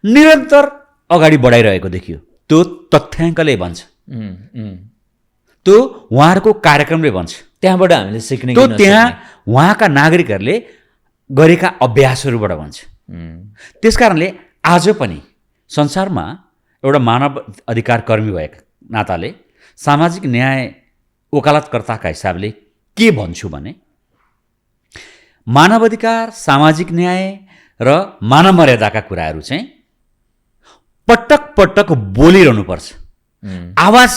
निरन्तर अगाडि बढाइरहेको देखियो। त्यो तथ्याङ्कले भन्छ, त्यो उहाँहरूको कार्यक्रमले भन्छ। त्यहाँबाट हामीले सिक्ने त्यो त्यहाँ उहाँका नागरिकहरूले गरेका अभ्यासहरूबाट भन्छ। त्यसकारणले आज पनि संसारमा एउटा मानव अधिकार कर्मी भएका नाताले सामाजिक न्याय वकालतकर्ताका हिसाबले के भन्छु भने मानव अधिकार, सामाजिक न्याय र मानव मर्यादाका कुराहरू चाहिँ पटक पटक बोलिरहनुपर्छ। आवाज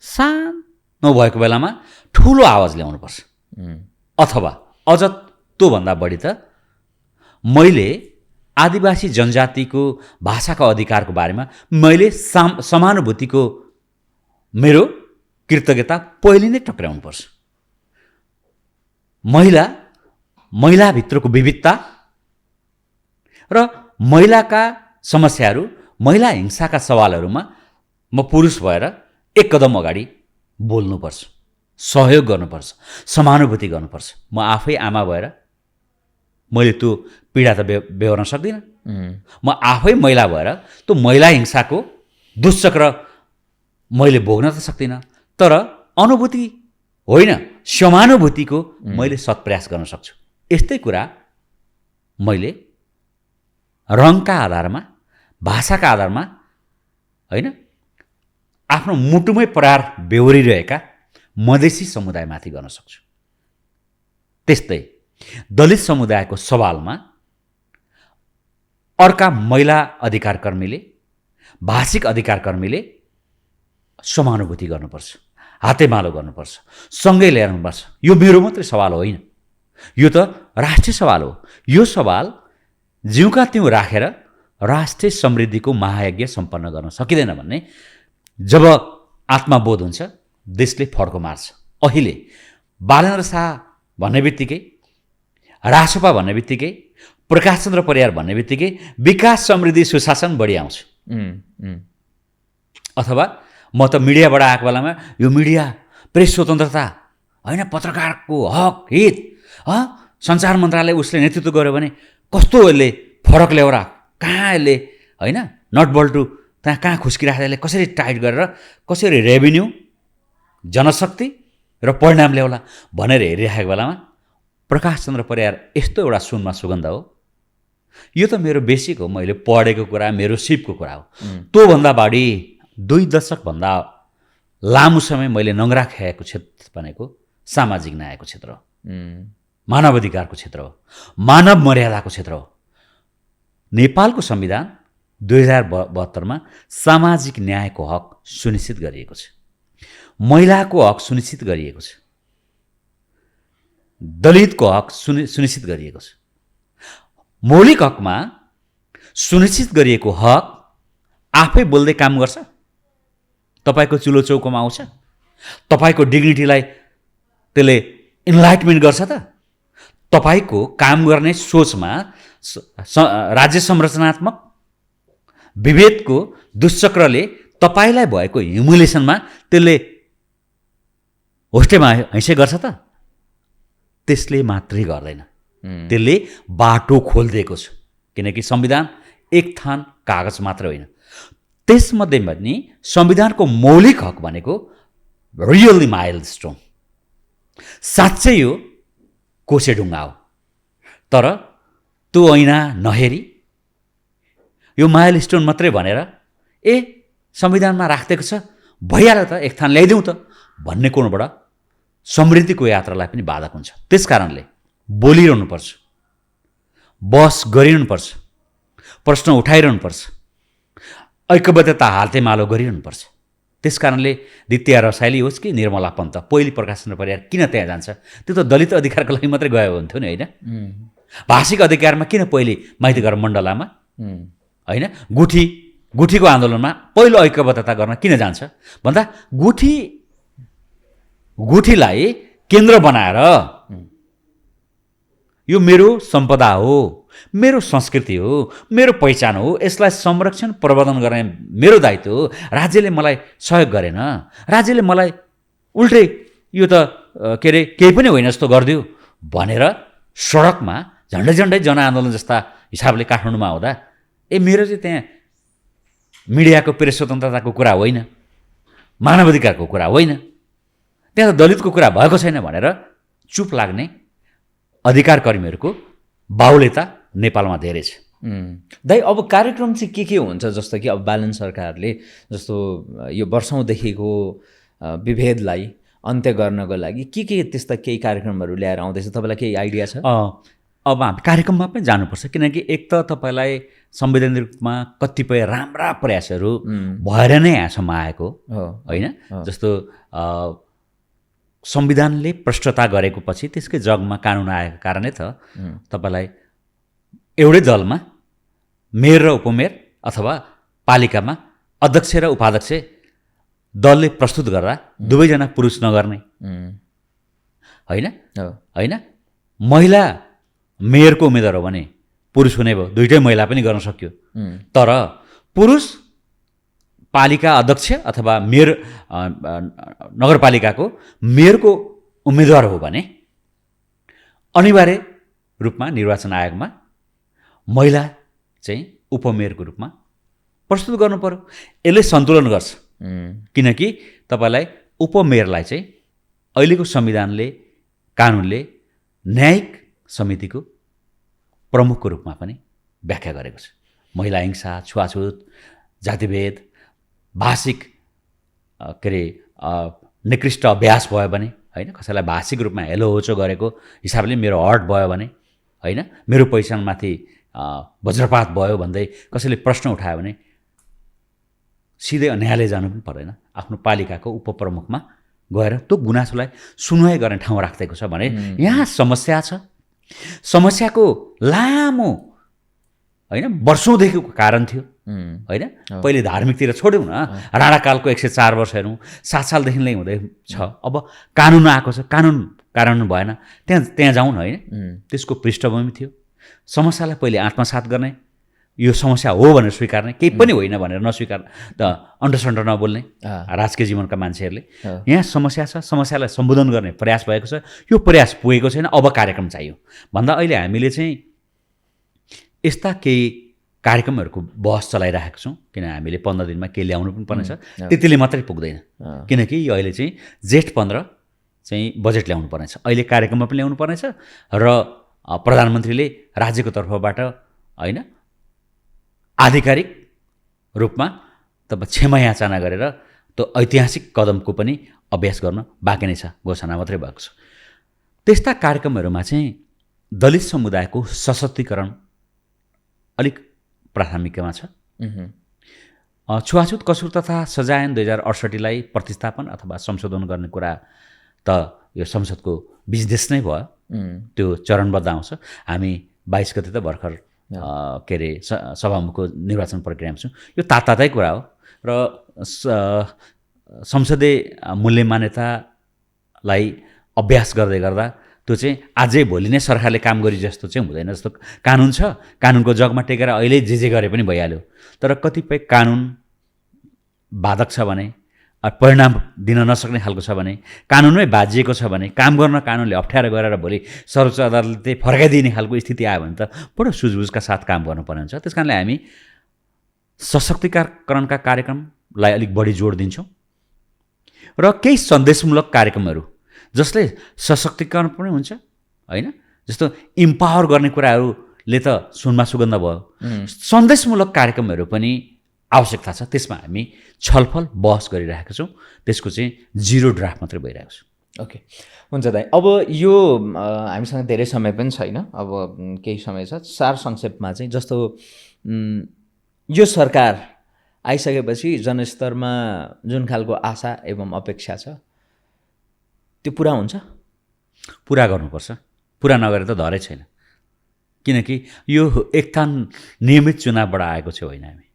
सानो भएको बेलामा ठुलो आवाज ल्याउनुपर्छ। अथवा अझ त्योभन्दा बढी त मैले आदिवासी जनजातिको भाषाका अधिकारको बारेमा मैले समानुभूतिको मेरो कृतज्ञता पहिले नै टक्राउनुपर्छ। महिलाभित्रको विविधता र महिलाका समस्याहरू, महिला हिंसाका सवालहरूमा म पुरुष भएर 1 कदम अगाडि बोल्नुपर्छ, सहयोग गर्नुपर्छ, समानुभूति गर्नुपर्छ। म आफै आमा भएर मैले त्यो पीडा त बेहोर्न सक्दिनँ। म आफै महिला भएर त्यो महिला हिंसाको दुष्चक्र मैले भोग्न त सक्दिनँ, तर अनुभूति होइन समानुभूतिको मैले सत्प्रयास गर्न सक्छु। यस्तै कुरा मैले रङका आधारमा, भाषाका आधारमा होइन आफ्नो मुटुमै प्रहार बेहोरिरहेका मधेसी समुदायमाथि गर्न सक्छु। त्यस्तै दलित समुदायको सवालमा अर्का महिला अधिकार कर्मीले, भाषिक अधिकार कर्मीले समानुभूति गर्नुपर्छ, हातेमालो गर्नुपर्छ, सँगै ल्याउनुपर्छ। यो मेरो मात्रै सवाल होइन, यो त राष्ट्रिय सवाल हो। यो सवाल जिउका त्यौँ राखेर राष्ट्रिय समृद्धिको महायज्ञ सम्पन्न गर्न सकिँदैन भन्ने जब आत्मबोध हुन्छ, देशले फड्को मार्छ। अहिले बालेन्द्र शाह भन्ने बित्तिकै, रासोपा भन्ने बित्तिकै, प्रकाश चन्द्र परियार भन्ने बित्तिकै विकास समृद्धि सुशासन बढी आउँछ। अथवा म त मिडियाबाट आएको बेलामा यो मिडिया, प्रेस स्वतन्त्रता होइन, पत्रकारको हक हित, सञ्चार मन्त्रालय उसले नेतृत्व गर्यो भने कस्तो यसले फरक ल्याएर कहाँ यसले होइन नटबल्टु त्यहाँ कहाँ खुस्किराखेर यसले कसरी टाइट गरेर कसरी रेभिन्यू, जनशक्ति र परिणाम ल्याउला भनेर हेरिराखेको बेलामा प्रकाश चन्द्र परियार यस्तो एउटा सुनमा सुगन्ध हो। यो त मेरो बेसिक हो, मैले पढेको कुरा, मेरो सिपको कुरा हो। त्योभन्दा बढी 2 दशकभन्दा लामो समय मैले नङ्ग्रा खाएको क्षेत्र भनेको सामाजिक न्यायको क्षेत्र हो, मानवाधिकारको क्षेत्र हो, मानव मर्यादाको क्षेत्र हो। नेपालको संविधान 2072 सामाजिक न्यायको हक सुनिश्चित गरिएको छ, महिलाको हक सुनिश्चित गरिएको छ, दलितको हक सुनिश्चित गरिएको छ। मौलिक हकमा सुनिश्चित गरिएको हक आफै बोल्दै काम गर्छ? तपाईँको चुलो चौकोमा आउँछ? तपाईँको डिग्निटीलाई त्यसले इन्लाइटमेन्ट गर्छ त? तपाईँको काम गर्ने सोचमा राज्य संरचनात्मक विभेदको दुश्चक्रले तपाईँलाई भएको ह्युमिलेसनमा त्यसले होस्टेमा हैसे गर्छ त? त्यसले मात्रै गर्दैन, त्यसले बाटो खोलिदिएको छ। किनकि संविधान एक थान कागज मात्र होइन, त्यसमध्ये पनि संविधानको मौलिक हक भनेको रियली माइलस्टोन, साँच्चै यो कोसेढुङ्गा हो। तर त्यो ऐना नहेरी यो माइलस्टोन मात्रै भनेर संविधानमा राखिदिएको छ भइहाल्यो त, एक थान ल्याइदिउँ त भन्ने कोणबाट समृद्धिको यात्रालाई पनि बाधक हुन्छ। त्यस कारणले बोलिरहनुपर्छ, बहस गरिरहनुपर्छ, प्रश्न उठाइरहनुपर्छ, ऐक्यबद्धता हालतेमालो गरिरहनुपर्छ। त्यस कारणले द्वितीय रसाइली होस् कि निर्मला पन्त, पहिली प्रकाश चन्द्र परियार किन त्यहाँ जान्छ? त्यो त दलित अधिकारको लागि मात्रै गयो हुन्थ्यो नि, होइन? भाषिक अधिकारमा किन पहिले माइतीघर मण्डलामा होइन, गुठीको आन्दोलनमा पहिलो ऐक्यबद्धता गर्न किन जान्छ भन्दा गुठीलाई केन्द्र बनाएर यो मेरो सम्पदा हो, मेरो संस्कृति हो, मेरो पहिचान हो, यसलाई संरक्षण प्रवर्धन गर्ने मेरो दायित्व हो। राज्यले मलाई सहयोग गरेन, राज्यले मलाई उल्टै यो त के अरे केही पनि होइन जस्तो गरिदियो भनेर सडकमा झन्डै झन्डै जनआन्दोलन जस्ता हिसाबले काठमाडौँमा आउँदा मेरो चाहिँ त्यहाँ मिडियाको प्रेस स्वतन्त्रताको कुरा होइन, मानवाधिकारको कुरा होइन, त्यहाँ त दलितको कुरा भएको छैन भनेर चुप लाग्ने अधिकार कर्मीहरूको बाहुल्यता नेपालमा धेरै छ। दाइ, अब कार्यक्रम चाहिँ के हुन्छ? जस्तो कि अब बालन सरकारले जस्तो यो वर्षौँदेखिको विभेदलाई अन्त्य गर्नको लागि के त्यस्ता केही कार्यक्रमहरू ल्याएर आउँदैछ? तपाईँलाई केही आइडिया छ? अब हामी कार्यक्रममा पनि जानुपर्छ, किनकि एक त तपाईँलाई संवैधानिक रूपमा कतिपय राम्रा प्रयासहरू भएर नै यहाँसम्म आएको होइन। जस्तो संविधानले प्रष्टता गरेको पछि त्यसकै जगमा कानुन आएको कारणै त तपाईँलाई एउटै दलमा मेयर र उपमेयर अथवा पालिकामा अध्यक्ष र उपाध्यक्ष दलले प्रस्तुत गर्दा दुवैजना पुरुष नगर्ने होइन, महिला मेयरको उम्मेदवार हो भने पुरुष हुने भयो, दुइटै महिला पनि गर्न सक्यो। तर पुरुष पालिका अध्यक्ष अथवा मेयर नगरपालिकाको मेयरको उम्मेदवार हो भने अनिवार्य रूपमा निर्वाचन आयोगमा महिला चाहिँ उपमेयरको रूपमा प्रस्तुत गर्नु पर्यो। यसले सन्तुलन गर्छ किनकि तपाईँलाई उपमेयरलाई चाहिँ अहिलेको संविधानले कानुनले न्यायिक समितिको प्रमुखको रूपमा पनि व्याख्या गरेको छ। महिला हिंसा, छुवाछुत, जातिभेद, भाषिक के अरे निकृष्ट अभ्यास भयो भने होइन, कसैलाई भाषिक रूपमा हेलो होचो गरेको हिसाबले मेरो हर्ट भयो भने होइन, मेरो पहिचानमाथि वज्रपात भयो भन्दै कसैले प्रश्न उठायो भने सिधै न्यायालय जानु पनि पर्दैन, आफ्नो पालिकाको उपप्रमुखमा गएर त्यो गुनासोलाई सुनवाई गर्ने ठाउँ राखिदिएको छ भने यहाँ समस्या छ। समस्याको लामो होइन वर्षौँदेखिको कारण थियो होइन। पहिले धार्मिकतिर छोड्यौँ न, राणाकालको 104 वर्ष हेरौँ, 7 सालदेखि नै हुँदै छ। अब कानुन आएको छ, कानुन भएन, त्यहाँ जाउँ न होइन। त्यसको पृष्ठभूमि थियो, समस्यालाई पहिले आत्मसात गर्ने, यो समस्या हो भनेर स्वीकार्ने, केही पनि होइन भनेर नस्वीकार त अन्डरस्ट्यान्डर नबोल्ने राजकीय जीवनका मान्छेहरूले। यहाँ समस्या छ, समस्यालाई सम्बोधन गर्ने प्रयास भएको छ, यो प्रयास पुगेको छैन, अब कार्यक्रम चाहियो भन्दा अहिले हामीले चाहिँ यस्ता केही कार्यक्रमहरूको बहस चलाइरहेको छौँ। किन हामीले 15 दिनमा के ल्याउनु पनि पर्नेछ, त्यतिले मात्रै पुग्दैन। किनकि यो अहिले चाहिँ जेठ 15 चाहिँ बजेट ल्याउनु पर्नेछ, अहिले कार्यक्रममा पनि ल्याउनु पर्नेछ र प्रधानमन्त्रीले राज्यको तर्फबाट होइन आधिकारिक रूपमा तपाईँ क्षमा याचना गरेर त्यो ऐतिहासिक कदमको पनि अभ्यास गर्न बाँकी नै छ, घोषणा मात्रै भएको छ। त्यस्ता कार्यक्रमहरूमा चाहिँ दलित समुदायको सशक्तिकरण अलिक प्राथमिकतामा छ। छुवाछुत कसुर तथा सजाय ऐन 2068लाई प्रतिस्थापन अथवा संशोधन गर्ने कुरा त यो संसदको बिजनेस नै भयो, त्यो चरणबद्ध आउँछ। हामी 22 गते त भर्खर के अरे सभामुखको निर्वाचन प्रक्रियामा छौँ। यो तातै कुरा हो र संसदीय मूल्य मान्यतालाई अभ्यास गर्दै गर्दा त्यो चाहिँ आजै भोलि नै सरकारले काम गरे जस्तो चाहिँ हुँदैन। जस्तो कानुन छ, कानुनको जगमा टेकेर अहिले जे गरे पनि भइहाल्यो। तर कतिपय कानुन बाधक छ भने, परिणाम दिन नसक्ने खालको छ भने, कानुनमै बाजिएको छ भने, काम गर्न कानुनले अप्ठ्यारो गरेर भोलि सर्वोच्च अदालतले फर्काइदिने खालको स्थिति आयो भने त बडो सुझबुझका साथ काम गर्नुपर्ने हुन्छ। त्यस कारणले हामी सशक्तिकरणका कार्यक्रमलाई अलिक बढी जोड दिन्छौँ र केही सन्देशमूलक कार्यक्रमहरू जसले सशक्तिकरण पनि हुन्छ होइन। जस्तो इम्पावर गर्ने कुराहरूले त सुनमा सुगन्ध भयो, सन्देशमूलक कार्यक्रमहरू पनि आवश्यकता छ। त्यसमा हामी छलफल बहस गरिरहेका छौँ, त्यसको चाहिँ 0 ड्राफ्ट मात्रै भइरहेको छ। ओके, हुन्छ दाइ। अब यो हामीसँग धेरै समय पनि छैन, अब केही समय छ। सार संक्षेपमा चाहिँ जस्तो यो सरकार आइसकेपछि जनस्तरमा जुन खालको आशा एवं अपेक्षा छ त्यो पुरा हुन्छ? पुरा गर्नुपर्छ, पुरा नगरे त धरै छैन। किनकि यो एकथान नियमित चुनावबाट आएको चाहिँ होइन, हामी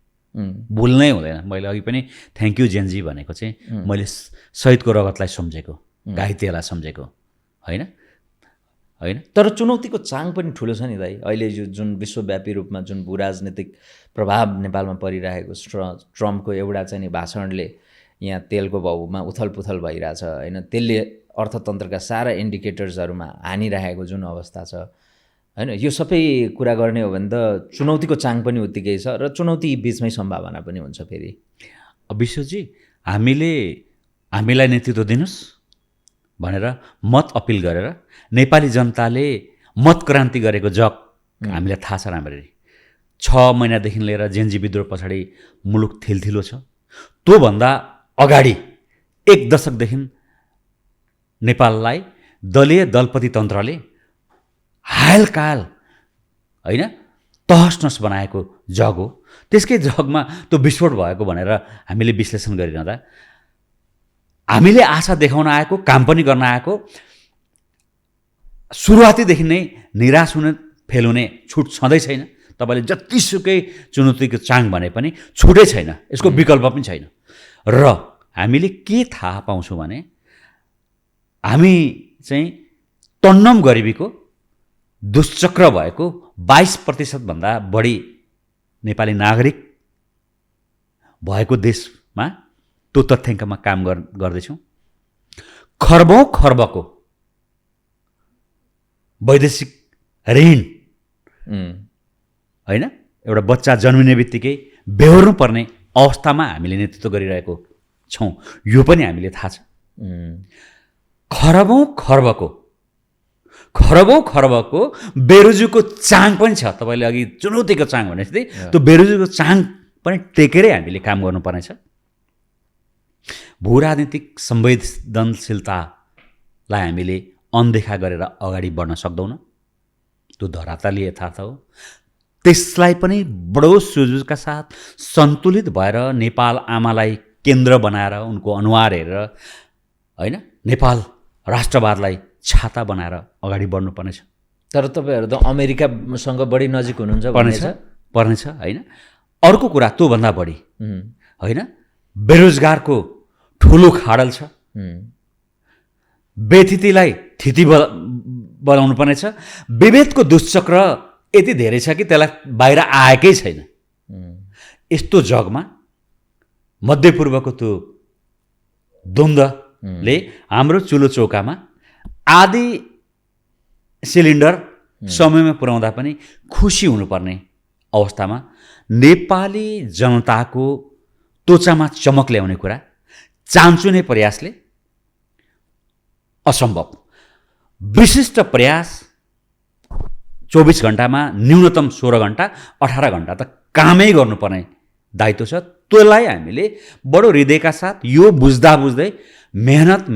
भुल्नै हुँदैन। मैले अघि पनि थ्याङ्क यू जेनजी भनेको चाहिँ मैले शहीदको रगतलाई सम्झेको, घाइतेलाई सम्झेको होइन। तर चुनौतीको चाङ पनि ठुलो छ नि दाइ। अहिले यो जुन विश्वव्यापी रूपमा जुन भू राजनीतिक प्रभाव नेपालमा परिरहेको ट्रम्पको एउटा चाहिँ नि भाषणले यहाँ तेलको भाउमा उथलपुथल भइरहेछ होइन, त्यसले अर्थतन्त्रका सारा इन्डिकेटर्सहरूमा हानिरहेको जुन अवस्था छ होइन, यो सबै कुरा गर्ने हो भने त चुनौतीको चाङ पनि उत्तिकै छ र चुनौती बिचमै सम्भावना पनि हुन्छ। फेरि विश्वजी हामीलाई नेतृत्व दिनुहोस् भनेर मत अपिल गरेर नेपाली जनताले मत क्रान्ति गरेको जग हामीलाई थाहा छ राम्ररी। 6 महिनादेखि लिएर जेनजी विद्रोह पछाडि मुलुक थिलथिलो छ। त्योभन्दा अगाडि 1 दशकदेखि नेपाललाई दलीय दलपति तन्त्रले हालकाल होइन तहसनस बनाएको जग हो। त्यसकै जगमा त्यो विस्फोट भएको भनेर हामीले विश्लेषण गरिरहँदा हामीले आशा देखाउन आएको, काम पनि गर्न आएको, सुरुवातीदेखि नै निराश हुने फेल हुने छुट छँदै छैन। तपाईँले जतिसुकै चुनौतीको चाङ भने पनि छुटै छैन, यसको विकल्प पनि छैन। र हामीले के थाहा पाउँछौँ भने हामी चाहिँ तन्नम गरिबीको दुष्चक्र भएको 22% बढी नेपाली नागरिक भएको देशमा त्यो तथ्याङ्कमा काम गर्दैछौँ। खर्बको वैदेशिक ऋण होइन, एउटा बच्चा जन्मिने बित्तिकै बेहोर्नु पर्ने अवस्थामा हामीले नेतृत्व गरिरहेको छौँ यो पनि हामीले थाहा छ। खरबौँ खरबको बेरोजुको चाङ पनि छ। तपाईँले अघि चुनौतीको चाङ भने जस्तै त्यो बेरोजुको चाङ पनि टेकेरै हामीले काम गर्नुपर्नेछ। भू राजनीतिक संवेदनशीलतालाई हामीले अनदेखा गरेर अगाडि बढ्न सक्दैनौँ। त्यो धरातलीय यथार्थ हो। त्यसलाई पनि बडो सुझका साथ सन्तुलित भएर नेपाल आमालाई केन्द्र बनाएर उनको अनुहार हेरेर होइन नेपाल राष्ट्रवादलाई छाता बनाएर अगाडि बढ्नुपर्नेछ। तर तपाईँहरू त अमेरिकासँग बढी नजिक हुनुहुन्छ पर्नेछ होइन। अर्को कुरा त्योभन्दा बढी होइन बेरोजगारको ठुलो खाडल छ। व्यथितिलाई थिति बनाउनु पर्नेछ। विभेदको दुश्चक्र यति धेरै छ कि त्यसलाई बाहिर आएकै छैन। यस्तो जगमा मध्यपूर्वको त्यो द्वन्द्वले हाम्रो चुलो चौकामा आधी सिलिन्डर समयमा पुर्याउँदा पनि खुसी हुनुपर्ने अवस्थामा नेपाली जनताको त्वचामा चमक ल्याउने कुरा चान्चुने प्रयासले असम्भव। विशिष्ट प्रयास 24 घण्टामा न्यूनतम 16 घण्टा 18 घण्टा त कामै गर्नुपर्ने दायित्व छ। त्यसलाई हामीले बडो हृदयका साथ यो बुझ्दा बुझ्दै मेहनत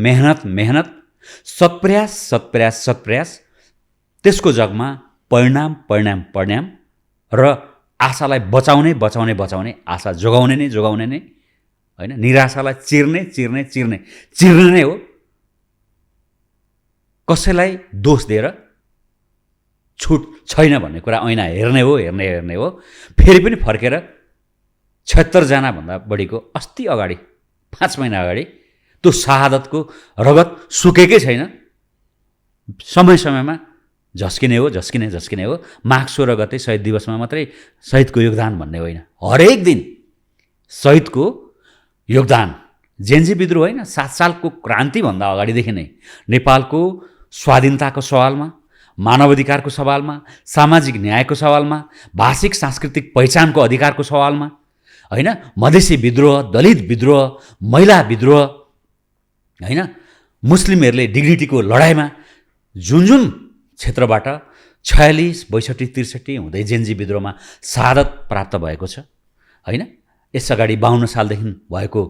सत्प्रयास त्यसको जगमा परिणाम र आशालाई बचाउने आशा जोगाउने नै होइन निराशालाई चिर्ने नै हो। कसैलाई दोष दिएर छुट छैन भन्ने कुरा ऐना हेर्ने हो। फेरि पनि फर्केर 76 जनाभन्दा बढीको अस्ति अगाडि 5 महिना अगाडि त्यो शहादतको रगत सुकेकै छैन। समयमा झस्किने हो। माघ 16 गते शहीद दिवसमा मात्रै शहीदको योगदान भन्ने होइन, हरेक दिन शहीदको योगदान। जेन्जी विद्रोह होइन, 7 सालको क्रान्तिभन्दा अगाडिदेखि नै नेपालको स्वाधीनताको सवालमा, मानवाधिकारको सवालमा, सामाजिक न्यायको सवालमा, भाषिक सांस्कृतिक पहिचानको अधिकारको सवालमा होइन, मधेसी विद्रोह, दलित विद्रोह, महिला विद्रोह होइन, मुस्लिमहरूले डिग्निटीको लडाइँमा जुन क्षेत्रबाट 46, 62, 63 हुँदै जेन्जी विद्रोहमा शहादत प्राप्त भएको छ होइन। यसअगाडि 52 सालदेखि भएको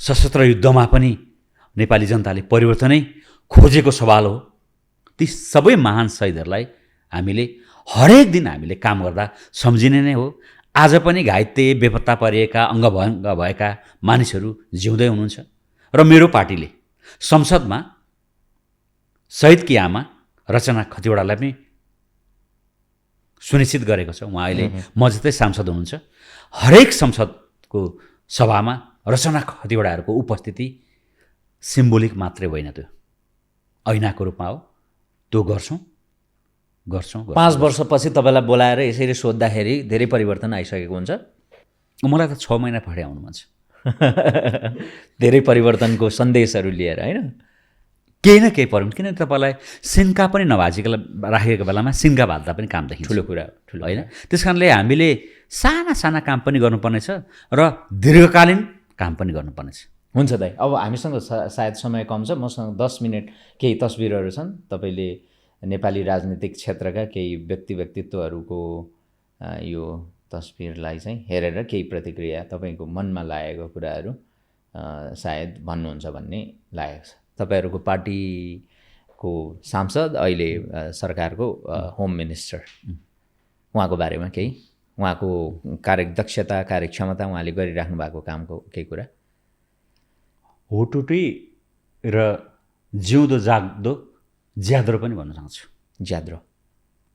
सशस्त्र युद्धमा पनि नेपाली जनताले परिवर्तनै खोजेको सवाल हो। ती सबै महान शहीदहरूलाई हामीले हरेक दिन हामीले काम गर्दा सम्झिने नै हो। आज पनि घाइते बेपत्ता परिएका अङ्गभङ्ग भएका मानिसहरू जिउँदै हुनुहुन्छ र मेरो पार्टीले संसदमा शहीदकी आमा रचना खतिवडालाई पनि सुनिश्चित गरेको छ। उहाँ अहिले म जस्तै सांसद हुनुहुन्छ। हरेक संसदको सभामा रचना खतिवडाहरूको उपस्थिति सिम्बोलिक मात्रै होइन, त्यो ऐनाको रूपमा हो। त्यो गर्छौँ। 5 वर्षपछि तपाईँलाई बोलाएर यसरी सोद्धाखेरि धेरै परिवर्तन आइसकेको हुन्छ। मलाई त 6 महिना पढे आउनु मन छ। धेरै परिवर्तनको सन्देशहरू लिएर होइन, केही न केही परिवर्तन। किन तपाईँलाई सिन्का पनि नभाजिकन राखेको बेलामा सिन्का भाज्दा पनि काम देखिन्छ। ठुलो कुरा ठुलो होइन। त्यस कारणले हामीले साना काम पनि गर्नुपर्नेछ र दीर्घकालीन काम पनि गर्नुपर्नेछ। हुन्छ दाइ, अब हामीसँग सायद समय कम छ। मसँग 10 मिनट केही तस्बिरहरू छन्। तपाईँले नेपाली राजनीतिक क्षेत्रका केही व्यक्तित्वहरूको यो तस्बिरलाई चाहिँ हेरेर केही प्रतिक्रिया, तपाईँको मनमा लागेको कुराहरू सायद भन्नुहुन्छ भन्ने लागेको छ। तपाईँहरूको पार्टीको सांसद, अहिले सरकारको होम मिनिस्टर, उहाँको बारेमा केही, उहाँको कार्यदक्षता, कार्यक्षमता, उहाँले गरिराख्नु भएको कामको केही कुरा? होटुटी र जिउँदो जाग्दो ज्याद्रो पनि भन्न चाहन्छु। ज्याद्रो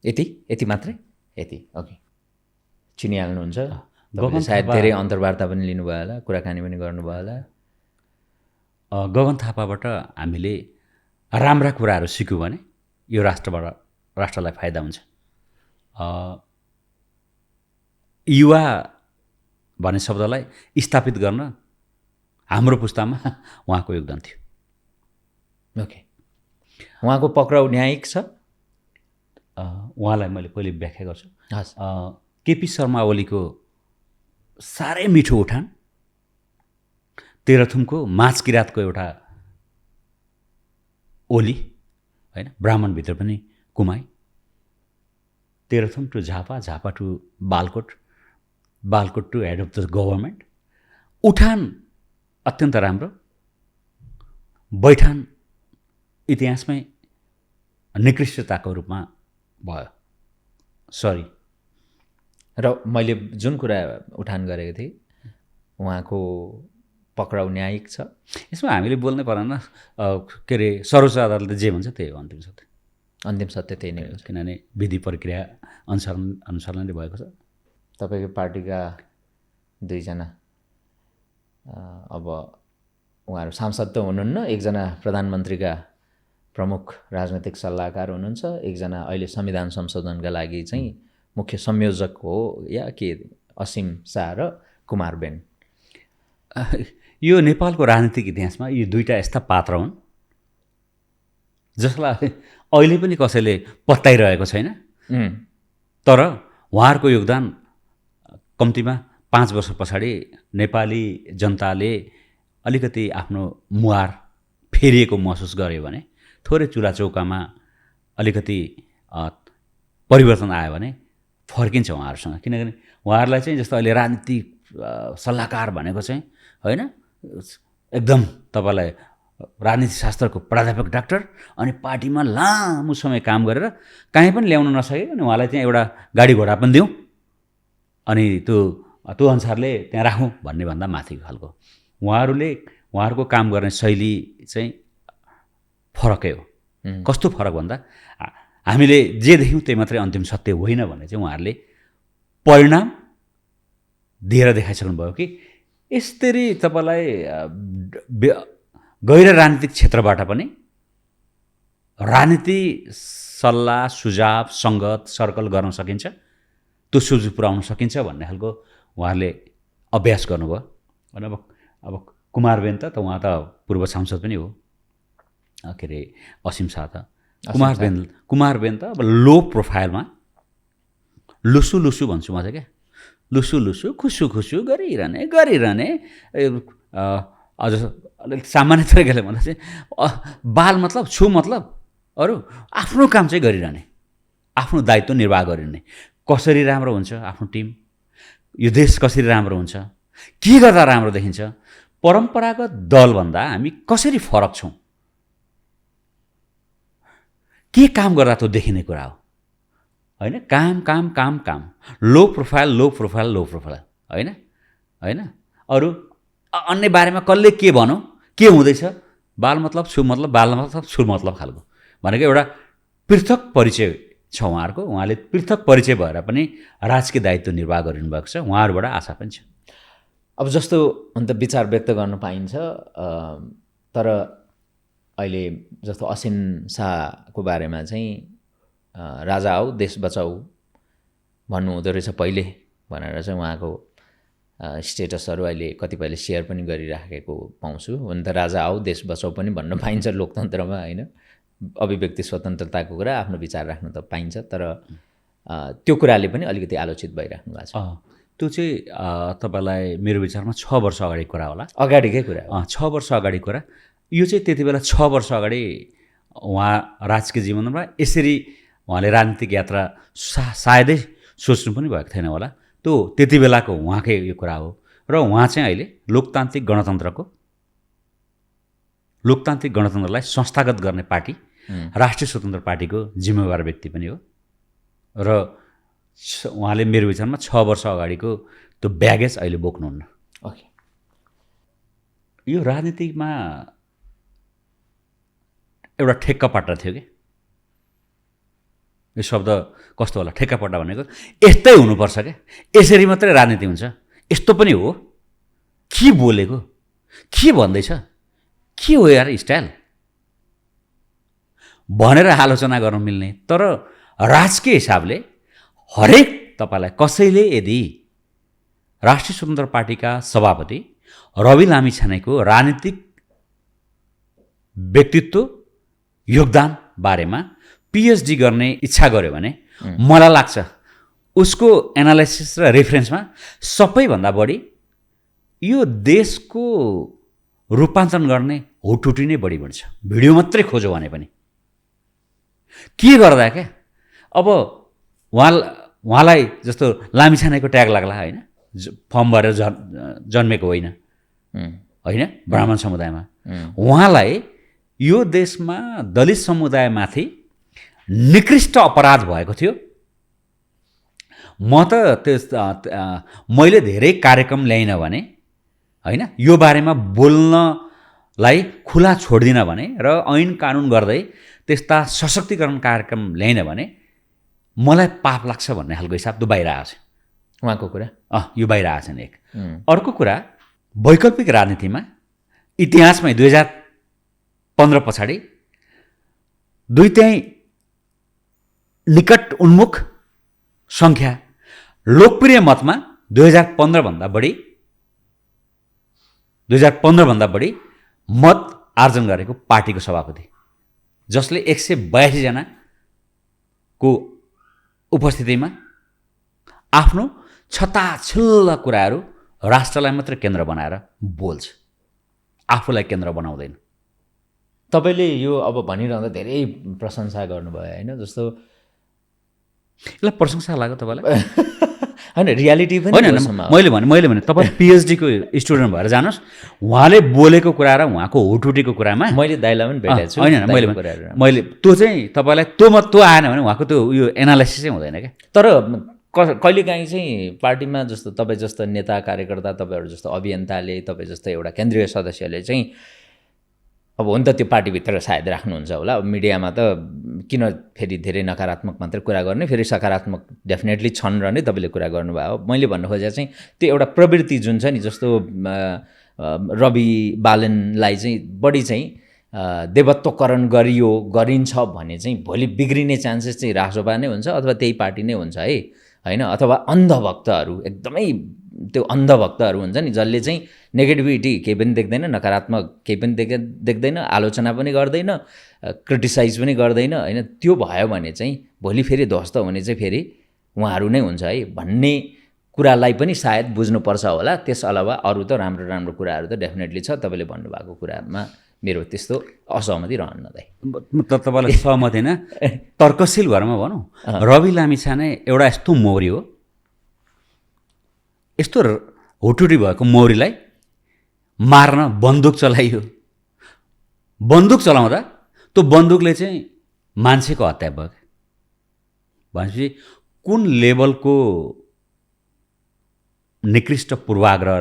यति मात्रै? यति, ओके। चिनिहाल्नुहुन्छ? सायद धेरै अन्तर्वार्ता पनि लिनुभयो होला, कुराकानी पनि गर्नुभयो होला। गगन थापाबाट हामीले राम्रा कुराहरू सिक्यौँ भने यो राष्ट्रलाई फाइदा हुन्छ। युवा भन्ने शब्दलाई स्थापित गर्न हाम्रो पुस्तामा उहाँको योगदान थियो। ओके। उहाँको पक्राउ न्यायिक छ? उहाँलाई मैले पहिले व्याख्या गर्छु। केपी शर्मा ओलीको साह्रै मिठो उठान तेह्रथुमको माछ किराँतको एउटा ओली होइन, ब्राह्मणभित्र पनि Kumai, Terhathum to Jhapa, Jhapa to Balkot, Balkot to head of the government. उठान अत्यन्त राम्रो, बैठान इतिहासमै निकृष्टताको रूपमा भयो। सरी। र मैले जुन कुरा उठान गरेको थिएँ, उहाँको पक्राउ न्यायिक छ। यसमा हामीले बोल्नै परेन, के अरे सर्वोच्च अदालतले जे भन्छ त्यही हो अन्तिम सत्य। अन्तिम सत्य त्यही नै हुन्छ, किनभने विधि प्रक्रिया अनुसार नै भएको छ। तपाईँको पार्टीका दुईजना अब उहाँहरू सांसद त हुनुहुन्न, एकजना प्रधानमन्त्रीका प्रमुख राजनैतिक सल्लाहकार हुनुहुन्छ, एकजना अहिले संविधान संशोधनका लागि चाहिँ मुख्य संयोजक हो या के, असीम शाह र कुमार बेन। यो नेपालको राजनीतिक इतिहासमा यी दुईटा यस्ता पात्र हुन् जसलाई अहिले पनि कसैले पत्याइरहेको छैन, तर उहाँहरूको योगदान कम्तीमा 5 वर्ष पछाडि नेपाली जनताले अलिकति आफ्नो मुहार फेरिएको महसुस गर्यो भने, थोरै चुलाचौकामा अलिकति परिवर्तन आयो भने फर्किन्छ उहाँहरूसँग। किनभने उहाँहरूलाई चाहिँ जस्तो अहिले राजनीतिक सल्लाहकार भनेको चाहिँ होइन, एकदम तपाईँलाई राजनीति शास्त्रको प्राध्यापक डाक्टर अनि पार्टीमा लामो समय काम गरेर कहीँ पनि ल्याउन नसके अनि उहाँलाई त्यहाँ एउटा गाडी घोडा पनि दिउँ अनि त्यो अनुसारले त्यहाँ राखौँ भन्ने भन्दा माथिको खालको। उहाँहरूको काम गर्ने शैली चाहिँ फरकै हो। कस्तो फरक भन्दा हामीले जे देख्यौँ त्यही मात्रै अन्तिम सत्य होइन भन्ने चाहिँ उहाँहरूले परिणाम दिएर देखाइसक्नुभयो कि यसरी तपाईँलाई गैर राजनीतिक क्षेत्रबाट पनि राजनीति सल्लाह सुझाव सङ्गत सर्कल गर्न सकिन्छ, त्यो सुझाव पुर्याउन सकिन्छ भन्ने खालको उहाँहरूले अभ्यास गर्नुभयो। अनि अब कुमार बेन त उहाँ त पूर्व सांसद पनि हो, के अरे असीम शाह त। कुमार बेन त अब लो प्रोफाइलमा लुसु लुसु भन्छु म चाहिँ, क्या लुसु लुसु खुसु खुसु गरिरहने अझ अलिक सामान्य तरिकाले भन्दा चाहिँ बाल मतलब छु मतलब अरू आफ्नो काम चाहिँ गरिरहने, आफ्नो दायित्व निर्वाह गरिरहने। कसरी राम्रो हुन्छ आफ्नो टिम, यो देश कसरी राम्रो हुन्छ, के गर्दा राम्रो देखिन्छ, परम्परागत दलभन्दा हामी कसरी फरक छौँ, के काम गर्दा त्यो देखिने कुरा हो होइन। काम काम काम काम, लो प्रोफाइल होइन। अरू अन्य बारेमा कसले के भनौँ, के हुँदैछ, बाल मतलब छु मतलब बाल मतलब छु मतलब खालको भनेको एउटा पृथक परिचय छ उहाँहरूको। उहाँले पृथक परिचय भएर पनि राजकीय दायित्व निर्वाह गरिनु भएको छ, उहाँहरूबाट आशा पनि छ। अब जस्तो अन्त विचार व्यक्त गर्न पाइन्छ, तर अहिले जस्तो असीम शाहको बारेमा चाहिँ राजा आऊ देश बचाऊ भन्नुहुँदो रहेछ पहिले भनेर चाहिँ उहाँको स्टेटसहरू अहिले कतिपयले सेयर पनि गरिराखेको पाउँछु। हुन त राजा आऊ देश बचाऊ पनि भन्न पाइन्छ लोकतन्त्रमा होइन, अभिव्यक्ति स्वतन्त्रताको कुरा, आफ्नो विचार राख्न त पाइन्छ, तर त्यो कुराले पनि अलिकति आलोचित भइराख्नु भएको छ। त्यो चाहिँ तपाईँलाई मेरो विचारमा 6 वर्ष अगाडिको कुरा होला, अगाडिकै कुरा हो। 6 वर्ष अगाडिको कुरा यो चाहिँ। त्यति बेला 6 वर्ष अगाडि उहाँ राजकीय जीवनमा यसरी उहाँले राजनीतिक यात्रा सायदै सोच्नु पनि भएको थिएन होला। त्यो त्यति बेलाको उहाँकै यो कुरा हो। र उहाँ चाहिँ अहिले लोकतान्त्रिक गणतन्त्रलाई संस्थागत गर्ने पार्टी राष्ट्रिय स्वतन्त्र पार्टीको जिम्मेवार व्यक्ति पनि हो। र उहाँले मेरो विचारमा 6 वर्ष अगाडिको त्यो ब्यागेज अहिले बोक्नुहुन्न। ओके, यो राजनीतिमा एउटा ठेक्कापट्टा थियो कि, यो शब्द कस्तो होला, ठेक्कापट्टा भनेको यस्तै हुनुपर्छ क्या, यसरी मात्रै राजनीति हुन्छ, यस्तो पनि हो, के बोलेको, के भन्दैछ, के हो यार स्टाइल भनेर आलोचना गर्न मिल्ने। तर राजकीय हिसाबले हरेक तपाईँलाई कसैले यदि राष्ट्रिय स्वतन्त्र पार्टीका सभापति रवि लामिछानेको राजनीतिक व्यक्तित्व योगदान बारेमा पिएचडी गर्ने इच्छा गर्यो भने मलाई लाग्छ उसको एनालाइसिस र रेफरेन्समा सबैभन्दा बढी यो देशको रूपान्तरण गर्ने हुटुटी नै बढी बढ्छ। भिडियो मात्रै खोजो भने पनि के गर्दा क्या अब उहाँलाई जस्तो लामिछानेको ट्याग लाग्ला होइन, फर्म भरेर जन्मेको होइन होइन ब्राह्मण समुदायमा। उहाँलाई यो देशमा दलित समुदायमाथि निकृष्ट अपराध भएको थियो। म त मैले धेरै कार्यक्रम ल्याइनँ भने होइन, यो बारेमा बोल्नलाई खुला छोड्दिनँ भने र ऐन कानुन गर्दै त्यस्ता सशक्तिकरण कार्यक्रम ल्याइनँ भने मलाई पाप लाग्छ भन्ने खालको हिसाब त बाहिर आएको छ उहाँको कुरा। यो बाहिर आएको छ नि एक। अर्को कुरा, वैकल्पिक राजनीतिमा इतिहासमै 2015 पछाडि दुई त्यही निकट उन्मुख सङ्ख्या लोकप्रिय मतमा 2015 भन्दा बढी मत आर्जन गरेको पार्टीको सभापति, जसले 182 जनाको उपस्थितिमा आफ्नो छताछिल्ला कुराहरू राष्ट्रलाई मात्र केन्द्र बनाएर बोल्छ, आफूलाई केन्द्र बनाउँदैन। तपाईँले यो अब भनिरहँदा धेरै प्रशंसा गर्नुभयो होइन, जस्तो यसलाई प्रशंसा लाग्यो तपाईँलाई? होइन, रियालिटी पनि होइन। मैले भने तपाईँ पिएचडीको स्टुडेन्ट भएर जानुहोस्, उहाँले बोलेको कुरा र उहाँको हुटुटीको कुरामा मैले दाइलाई पनि भेटेको छु। होइन, मैले त्यो चाहिँ तपाईँलाई त्यो आएन भने उहाँको त्यो यो एनालाइसिसै हुँदैन क्या। तर कहिलेकाहीँ चाहिँ पार्टीमा जस्तो तपाईँ जस्तो नेता कार्यकर्ता, तपाईँहरू जस्तो अभियन्ताले, तपाईँ जस्तो एउटा केन्द्रीय सदस्यले चाहिँ अब हुन त त्यो पार्टीभित्र सायद राख्नुहुन्छ होला, अब मिडियामा त किन फेरि धेरै नकारात्मक मात्रै कुरा गर्ने, फेरि सकारात्मक डेफिनेटली छन् र नै तपाईँले कुरा गर्नुभयो। मैले भन्नु खोजेको चाहिँ त्यो एउटा प्रवृत्ति जुन छ नि, जस्तो रवि बालनलाई चाहिँ बढी चाहिँ देवत्वकरण गरिन्छ भने चाहिँ भोलि बिग्रिने चान्सेस चाहिँ रासोपा नै हुन्छ अथवा त्यही पार्टी नै हुन्छ है होइन, अथवा अन्धभक्तहरू, एकदमै त्यो अन्धभक्तहरू हुन्छ नि, जसले चाहिँ नेगेटिभिटी केही पनि देख्दैन, नकारात्मक केही पनि देख्दैन, आलोचना पनि गर्दैन, क्रिटिसाइज पनि गर्दैन होइन, त्यो भयो भने चाहिँ भोलि फेरि ध्वस्त हुने चाहिँ फेरि उहाँहरू नै हुन्छ है भन्ने कुरालाई पनि सायद बुझ्नुपर्छ होला। त्यस अलावा अरू त राम्रो राम्रो कुराहरू त डेफिनेटली छ। तपाईँले भन्नुभएको कुरामा मेरो त्यस्तो असहमति रहन्न दाइ। तपाईँलाई सहमत होइन, तर्कशील भरमा भनौँ, रवि लामिछाने एउटा यस्तो मौरी हो, यस्तो हुटुटी भएको मौरीलाई मार्न बन्दुक चलाइयो। बन्दुक चलाउँदा त्यो बन्दुकले चाहिँ मान्छेको हत्या भयो भनेपछि कुन लेभलको निकृष्ट पूर्वाग्रह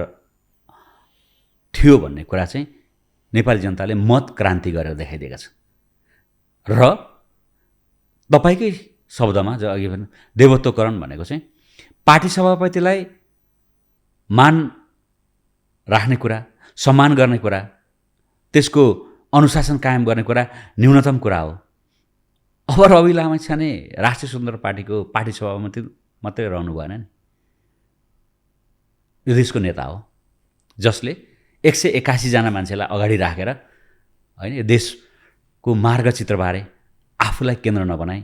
थियो भन्ने कुरा चाहिँ नेपाली जनताले मत क्रान्ति गरेर देखाइदिएका छन्। र तपाईँकै शब्दमा जो अघि भने देवत्वकरण भनेको चाहिँ पार्टी सभापतिलाई मान राख्ने कुरा, सम्मान गर्ने कुरा, त्यसको अनुशासन कायम गर्ने कुरा न्यूनतम कुरा हो। अब रवि लामिछाने राष्ट्रिय स्वतन्त्र पार्टीको पार्टी सभापति मात्रै रहनु भएन नि, यो देशको नेता हो जसले 181 जना मान्छेलाई अगाडि राखेर होइन यो देशको मार्गचित्रबारे आफूलाई केन्द्र नबनाई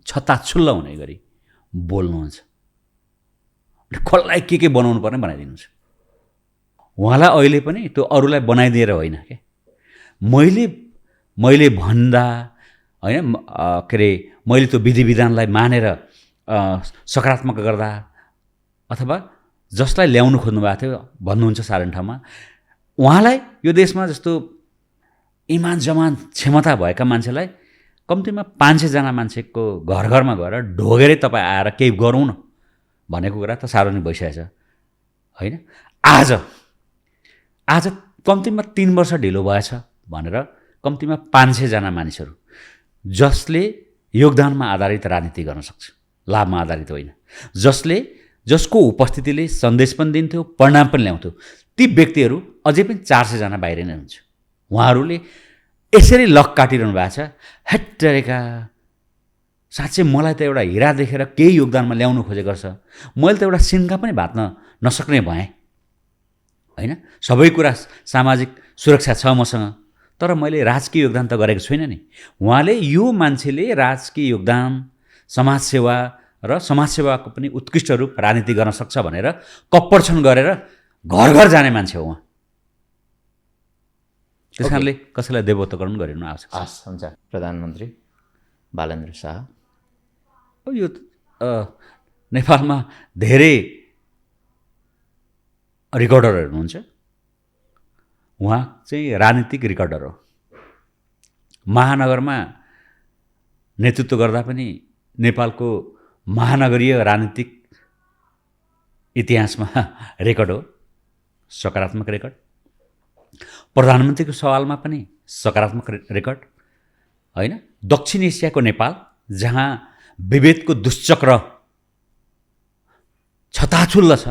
छताछुल्ल हुने गरी बोल्नुहुन्छ। कसलाई के बनाउनु पर्ने बनाइदिनुहुन्छ। उहाँलाई अहिले पनि त्यो अरूलाई बनाइदिएर होइन क्या, मैले भन्दा होइन के अरे मैले त्यो विधि विधानलाई मानेर सकारात्मक गर्दा अथवा जसलाई ल्याउनु खोज्नु भएको थियो भन्नुहुन्छ साधारण ठाउँमा, उहाँलाई यो देशमा जस्तो इमान जमान क्षमता भएका मान्छेलाई कम्तीमा 500 जना मान्छेको घर घरमा गएर ढोगेरै तपाईँ आएर केही गरौँ न भनेको कुरा त सार्वजनिक भइसकेको छ होइन। आज कम्तीमा 3 वर्ष ढिलो भएछ भनेर कम्तीमा 500 जना मानिसहरू जसले योगदानमा आधारित राजनीति गर्न सक्छ, लाभमा आधारित होइन, जसको उपस्थितिले सन्देश पनि दिन्थ्यो, परिणाम पनि ल्याउँथ्यो, ती व्यक्तिहरू अझै पनि 400 जना बाहिर नै हुन्छ। उहाँहरूले यसरी लक काटिरहनु भएको छ। हेट्टरेका, साँच्चै मलाई त एउटा हिरा देखेर केही योगदानमा ल्याउनु खोजेको छ, मैले त एउटा सिन्का पनि भात्न नसक्ने भएँ होइन। सबै कुरा सामाजिक सुरक्षा छ मसँग, तर मैले राजकीय योगदान त गरेको छुइनँ नि। उहाँले यो मान्छेले राजकीय योगदान, समाजसेवा र समाजसेवाको पनि उत्कृष्ट रूप राजनीति गर्न सक्छ भनेर कप्परछन गरेर घर घर जाने मान्छे हो उहाँ त्यस कारणले कसैलाई देवत्वकरण गरिनु आवश्यक छ। हस्, हुन्छ। प्रधानमन्त्री बालेन्द्र शाह। अब यो नेपालमा धेरै रिकर्डरहरू हुनुहुन्छ, उहाँ चाहिँ राजनीतिक रिकर्डर हो। महानगरमा नेतृत्व गर्दा पनि नेपालको महानगरीय राजनीतिक इतिहासमा रेकर्ड हो, सकारात्मक रेकर्ड। प्रधानमन्त्रीको सवालमा पनि सकारात्मक रेकर्ड होइन। दक्षिण एसियाको नेपाल जहाँ विभेदको दुश्चक्र छताछुल्ल छ,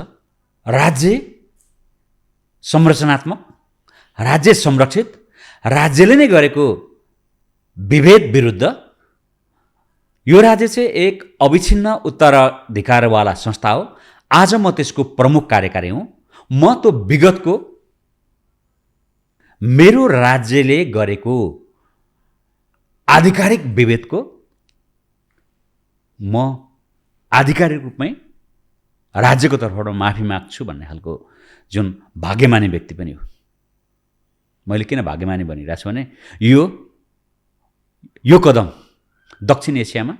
राज्य संरचनात्मक, राज्य संरक्षित, राज्यले नै गरेको विभेद विरुद्ध यो राज्य चाहिँ एक अविच्छिन्न उत्तराधिकारवाला संस्था हो। आज म त्यसको प्रमुख कार्यकारी हुँ। म त्यो विगतको मेरो राज्यले गरेको आधिकारिक विभेदको म आधिकारिक रूपमै राज्यको तर्फबाट माफी माग्छु भन्ने खालको जुन भाग्यमानी व्यक्ति पनि हो। मैले किन भाग्यमानी भनिरहेको छु भने यो कदम दक्षिण एसियामा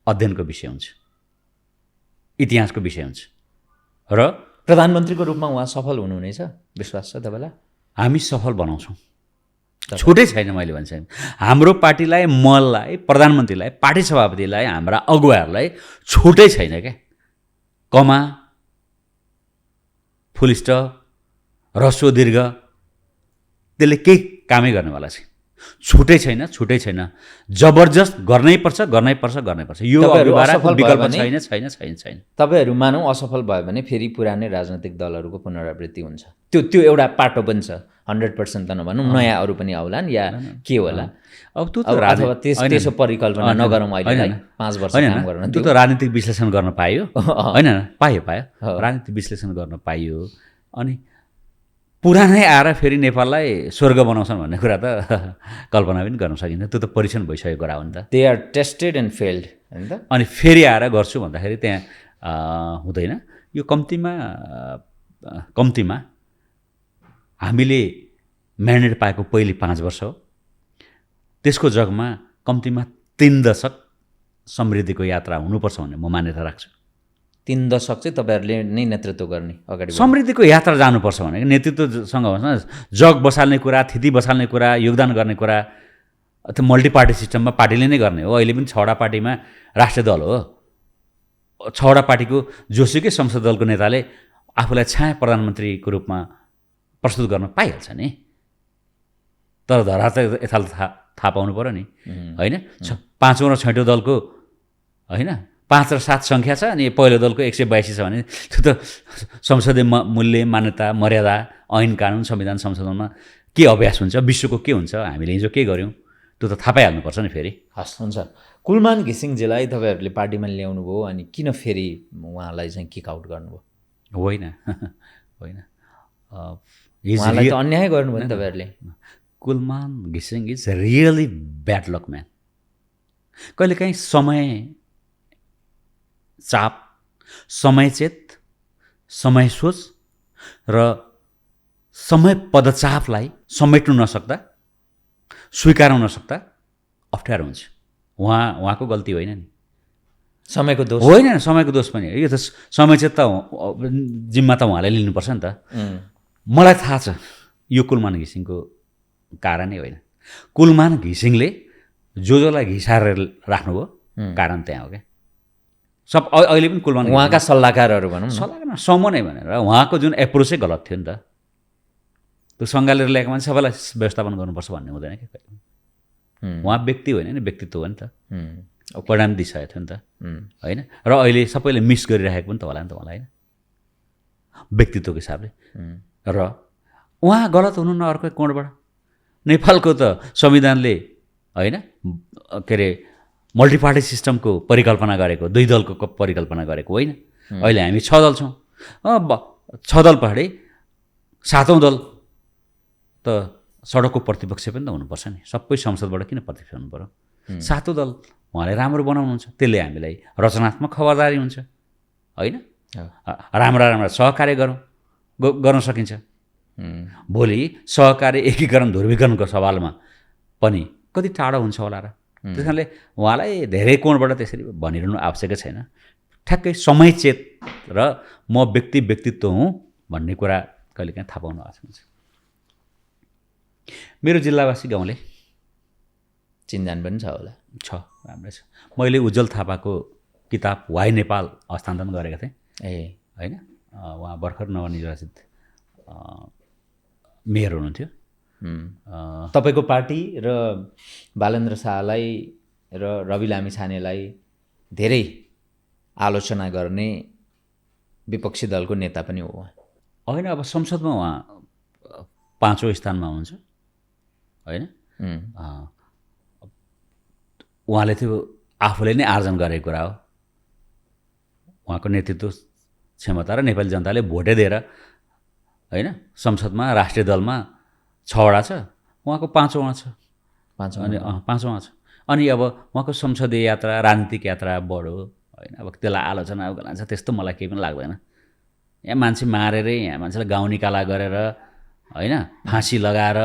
अध्ययनको विषय हुन्छ, इतिहासको विषय हुन्छ र प्रधानमन्त्रीको रूपमा उहाँ सफल हुनुहुनेछ विश्वास छ तपाईँलाई? हामी सफल बनाउँछौँ, छुटै छैन। मैले भन्छ हाम्रो पार्टीलाई, मलाई, प्रधानमन्त्रीलाई, पार्टी सभापतिलाई, हाम्रा अगुवाहरूलाई छुटै छैन क्या। कमा, फुल स्टप, ह्रस्व दीर्घ त्यसले केही कामै गर्नेवाला छैन। छुटै छैन, छुटै छैन। जबरजस्त गर्नै पर्छ, गर्नै पर्छ, गर्नै पर्छ। यो विकल्प छैन, छैन, छैन, छैन। तपाईँहरू मानौँ असफल भयो भने फेरि पुरानै राजनैतिक दलहरूको पुनरावृत्ति हुन्छ। त्यो एउटा पाटो पनि छ, 100% त नभनौँ, नयाँ अरू पनि आउलान् या के होला। अब त्यो अथवा त्यसो परिकल्पना नगरौँ, अहिले 5 वर्ष काम गर्न। त्यो त राजनीतिक विश्लेषण गर्न पाइयो होइन, पायो राजनीतिक विश्लेषण गर्न पाइयो। अनि पुरानै आएर फेरि नेपाललाई स्वर्ग बनाउँछन् भन्ने कुरा त कल्पना पनि गर्न सकिन्छ। त्यो त परीक्षण भइसकेको कुरा हो नि त। They are tested and failed होइन त। अनि फेरि आएर गर्छु भन्दाखेरि त्यहाँ हुँदैन। यो कम्तीमा हामीले म्यान्डेट पाएको पहिले 5 वर्ष हो। त्यसको जगमा कम्तीमा 3 दशक समृद्धिको यात्रा हुनुपर्छ भन्ने म मान्यता राख्छु। 3 दशक चाहिँ तपाईँहरूले नै नेतृत्व गर्ने अगाडि समृद्धिको यात्रा जानुपर्छ भनेको नेतृत्वसँग होस् न, जग बसाल्ने कुरा, थिति बसाल्ने कुरा, योगदान गर्ने कुरा त्यो मल्टी पार्टी सिस्टममा पार्टीले नै गर्ने हो। अहिले पनि 6वटा पार्टीमा राष्ट्रिय दल हो। 6वटा पार्टीको जोसुकै संसद दलको नेताले आफूलाई छाया प्रधानमन्त्रीको रूपमा प्रस्तुत गर्न पाइहाल्छ नि। तर धरा त यथार्थ थाहा पाउनु पऱ्यो नि होइन। 5औँ र 6औँ दलको होइन 5 र 7 सङ्ख्या छ, अनि पहिलो दलको 182 छ भने त्यो त संसदीय मूल्य, मान्यता, मर्यादा, ऐन कानुन, संविधान संशोधनमा के अभ्यास हुन्छ, विश्वको के हुन्छ, हामीले हिजो के गऱ्यौँ त्यो त थाहा पाइहाल्नुपर्छ नि फेरि। हस्, हुन्छ। कुलमान घिसिङजीलाई तपाईँहरूले पार्टीमा ल्याउनु भयो, अनि किन फेरि उहाँलाई चाहिँ किक आउट गर्नुभयो? होइन होइन, उहाँलाई त अन्याय गर्नुभयो नि तपाईँहरूले। कुलमान घिसिङ is really bad lock man. कहिलेकाहीँ समय चाप, समयचेत, समय सोच र समय पदचापलाई समेट्नु नसक्दा, स्वीकार्नु नसक्दा अप्ठ्यारो हुन्छ। उहाँको गल्ती होइन नि, समयको दोष होइन, समयको दोष पनि यो त समयचेत त जिम्मा त उहाँले लिनुपर्छ नि त। मलाई थाहा छ यो कुलमान घिसिङको कारणै होइन। कुलमान घिसिङले जसलाई घिसारेर राख्नुभयो कारण त्यहाँ हो क्या। सब अहिले पनि कुलमान उहाँका सल्लाहकारहरू भनौँ न, सल्लाहकार समूह नै भनेर उहाँको जुन एप्रोचै गलत थियो नि त। त्यो सङ्घालेर ल्याएको मान्छे सबैलाई व्यवस्थापन गर्नुपर्छ भन्ने हुँदैन क्या। उहाँ व्यक्ति होइन नि, व्यक्तित्व हो नि त। परिणाम दिइसकेको थियो नि त होइन। र अहिले सबैले मिस गरिरहेको पनि त होला नि त उहाँलाई होइन, व्यक्तित्वको हिसाबले। र उहाँ गलत हुनु न अर्को कोणबाट। नेपालको त संविधानले होइन के अरे मल्टिपार्टी सिस्टमको परिकल्पना गरेको, 2 दलको परिकल्पना गरेको होइन। अहिले हामी 6 दल छौँ। 6 दल पछाडि 7औँ दल त सडकको प्रतिपक्ष पनि त हुनुपर्छ नि। सबै संसदबाट किन प्रतिपक्ष हुनु पऱ्यो? 7औँ दल उहाँले राम्रो बनाउनुहुन्छ, त्यसले हामीलाई रचनात्मक खबरदारी हुन्छ होइन। राम्रा सहकार्य गर्न सकिन्छ भोलि सहकारी एकीकरण ध्रुवीकरणको सवालमा पनि कति टाढो हुन्छ होला र त्यस कारणले उहाँलाई धेरै कोणबाट त्यसरी भनिरहनु आवश्यक छैन। ठ्याक्कै समयचेत र म व्यक्तित्व हुँ भन्ने कुरा कहिलेकाहीँ थाहा पाउनु आवश्यक हुन्छ। मेरो जिल्लावासी गाउँले चिन्जान पनि छ होला? छ, राम्रै छ। मैले उज्जवल थापाको किताब वाइ नेपाल हस्तान्तरण गरेको थिएँ होइन। उहाँ भर्खर नवनिर्वाचित मेयर हुनुहुन्थ्यो। तपाईँको पार्टी र बालेन्द्र शाहलाई र रवि लामिछानेलाई धेरै आलोचना गर्ने विपक्षी दलको नेता पनि हो उहाँ होइन। अब संसदमा उहाँ 5औं स्थानमा हुनुहुन्छ होइन। उहाँले त्यो आफूले नै आर्जन गरेको कुरा हो। उहाँको नेतृत्व क्षमता र नेपाली जनताले भोटै दिएर होइन संसदमा राष्ट्रिय दलमा 6वटा छ, उहाँको 5औं छ। अनि 5औं छ। अनि अब उहाँको संसदीय यात्रा राजनीतिक यात्रा बढो होइन। अब त्यसलाई आलोचना गर्छ त्यस्तो मलाई केही पनि लाग्दैन। यहाँ मान्छे मारेरै यहाँ मान्छेलाई गाउँ निकाला गरेर होइन फाँसी लगाएर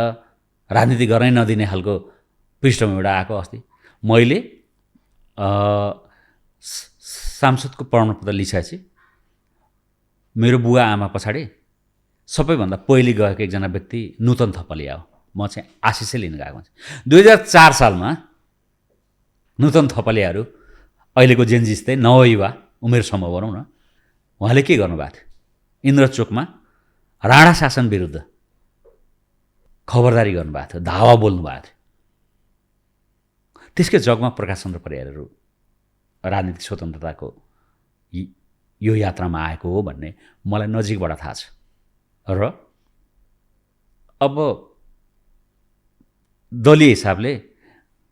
राजनीति गर्नै नदिने खालको पृष्ठभूमिबाट आएको। अस्ति मैले सांसदको प्रमाणपत्र लिइसकेपछि मेरो बुवा आमा पछाडि सबैभन्दा पहिले गएको एकजना व्यक्ति नुतन थपलिया हो। म चाहिँ आशिषै लिन गएको मान्छे। 2004 सालमा नुतन थपलियाहरू अहिलेको जेनजी जस्तै नवयुवा उमेर समूह भनौँ न, उहाँले के गर्नुभएको थियो? इन्द्रचोकमा राणा शासन विरुद्ध खबरदारी गर्नुभएको थियो, धावा बोल्नुभएको थियो। त्यसकै जगमा प्रकाश चन्द्र परियारहरू राजनीतिक स्वतन्त्रताको यो यात्रामा आएको हो भन्ने मलाई नजिकबाट थाहा छ। र अब दलीय हिसाबले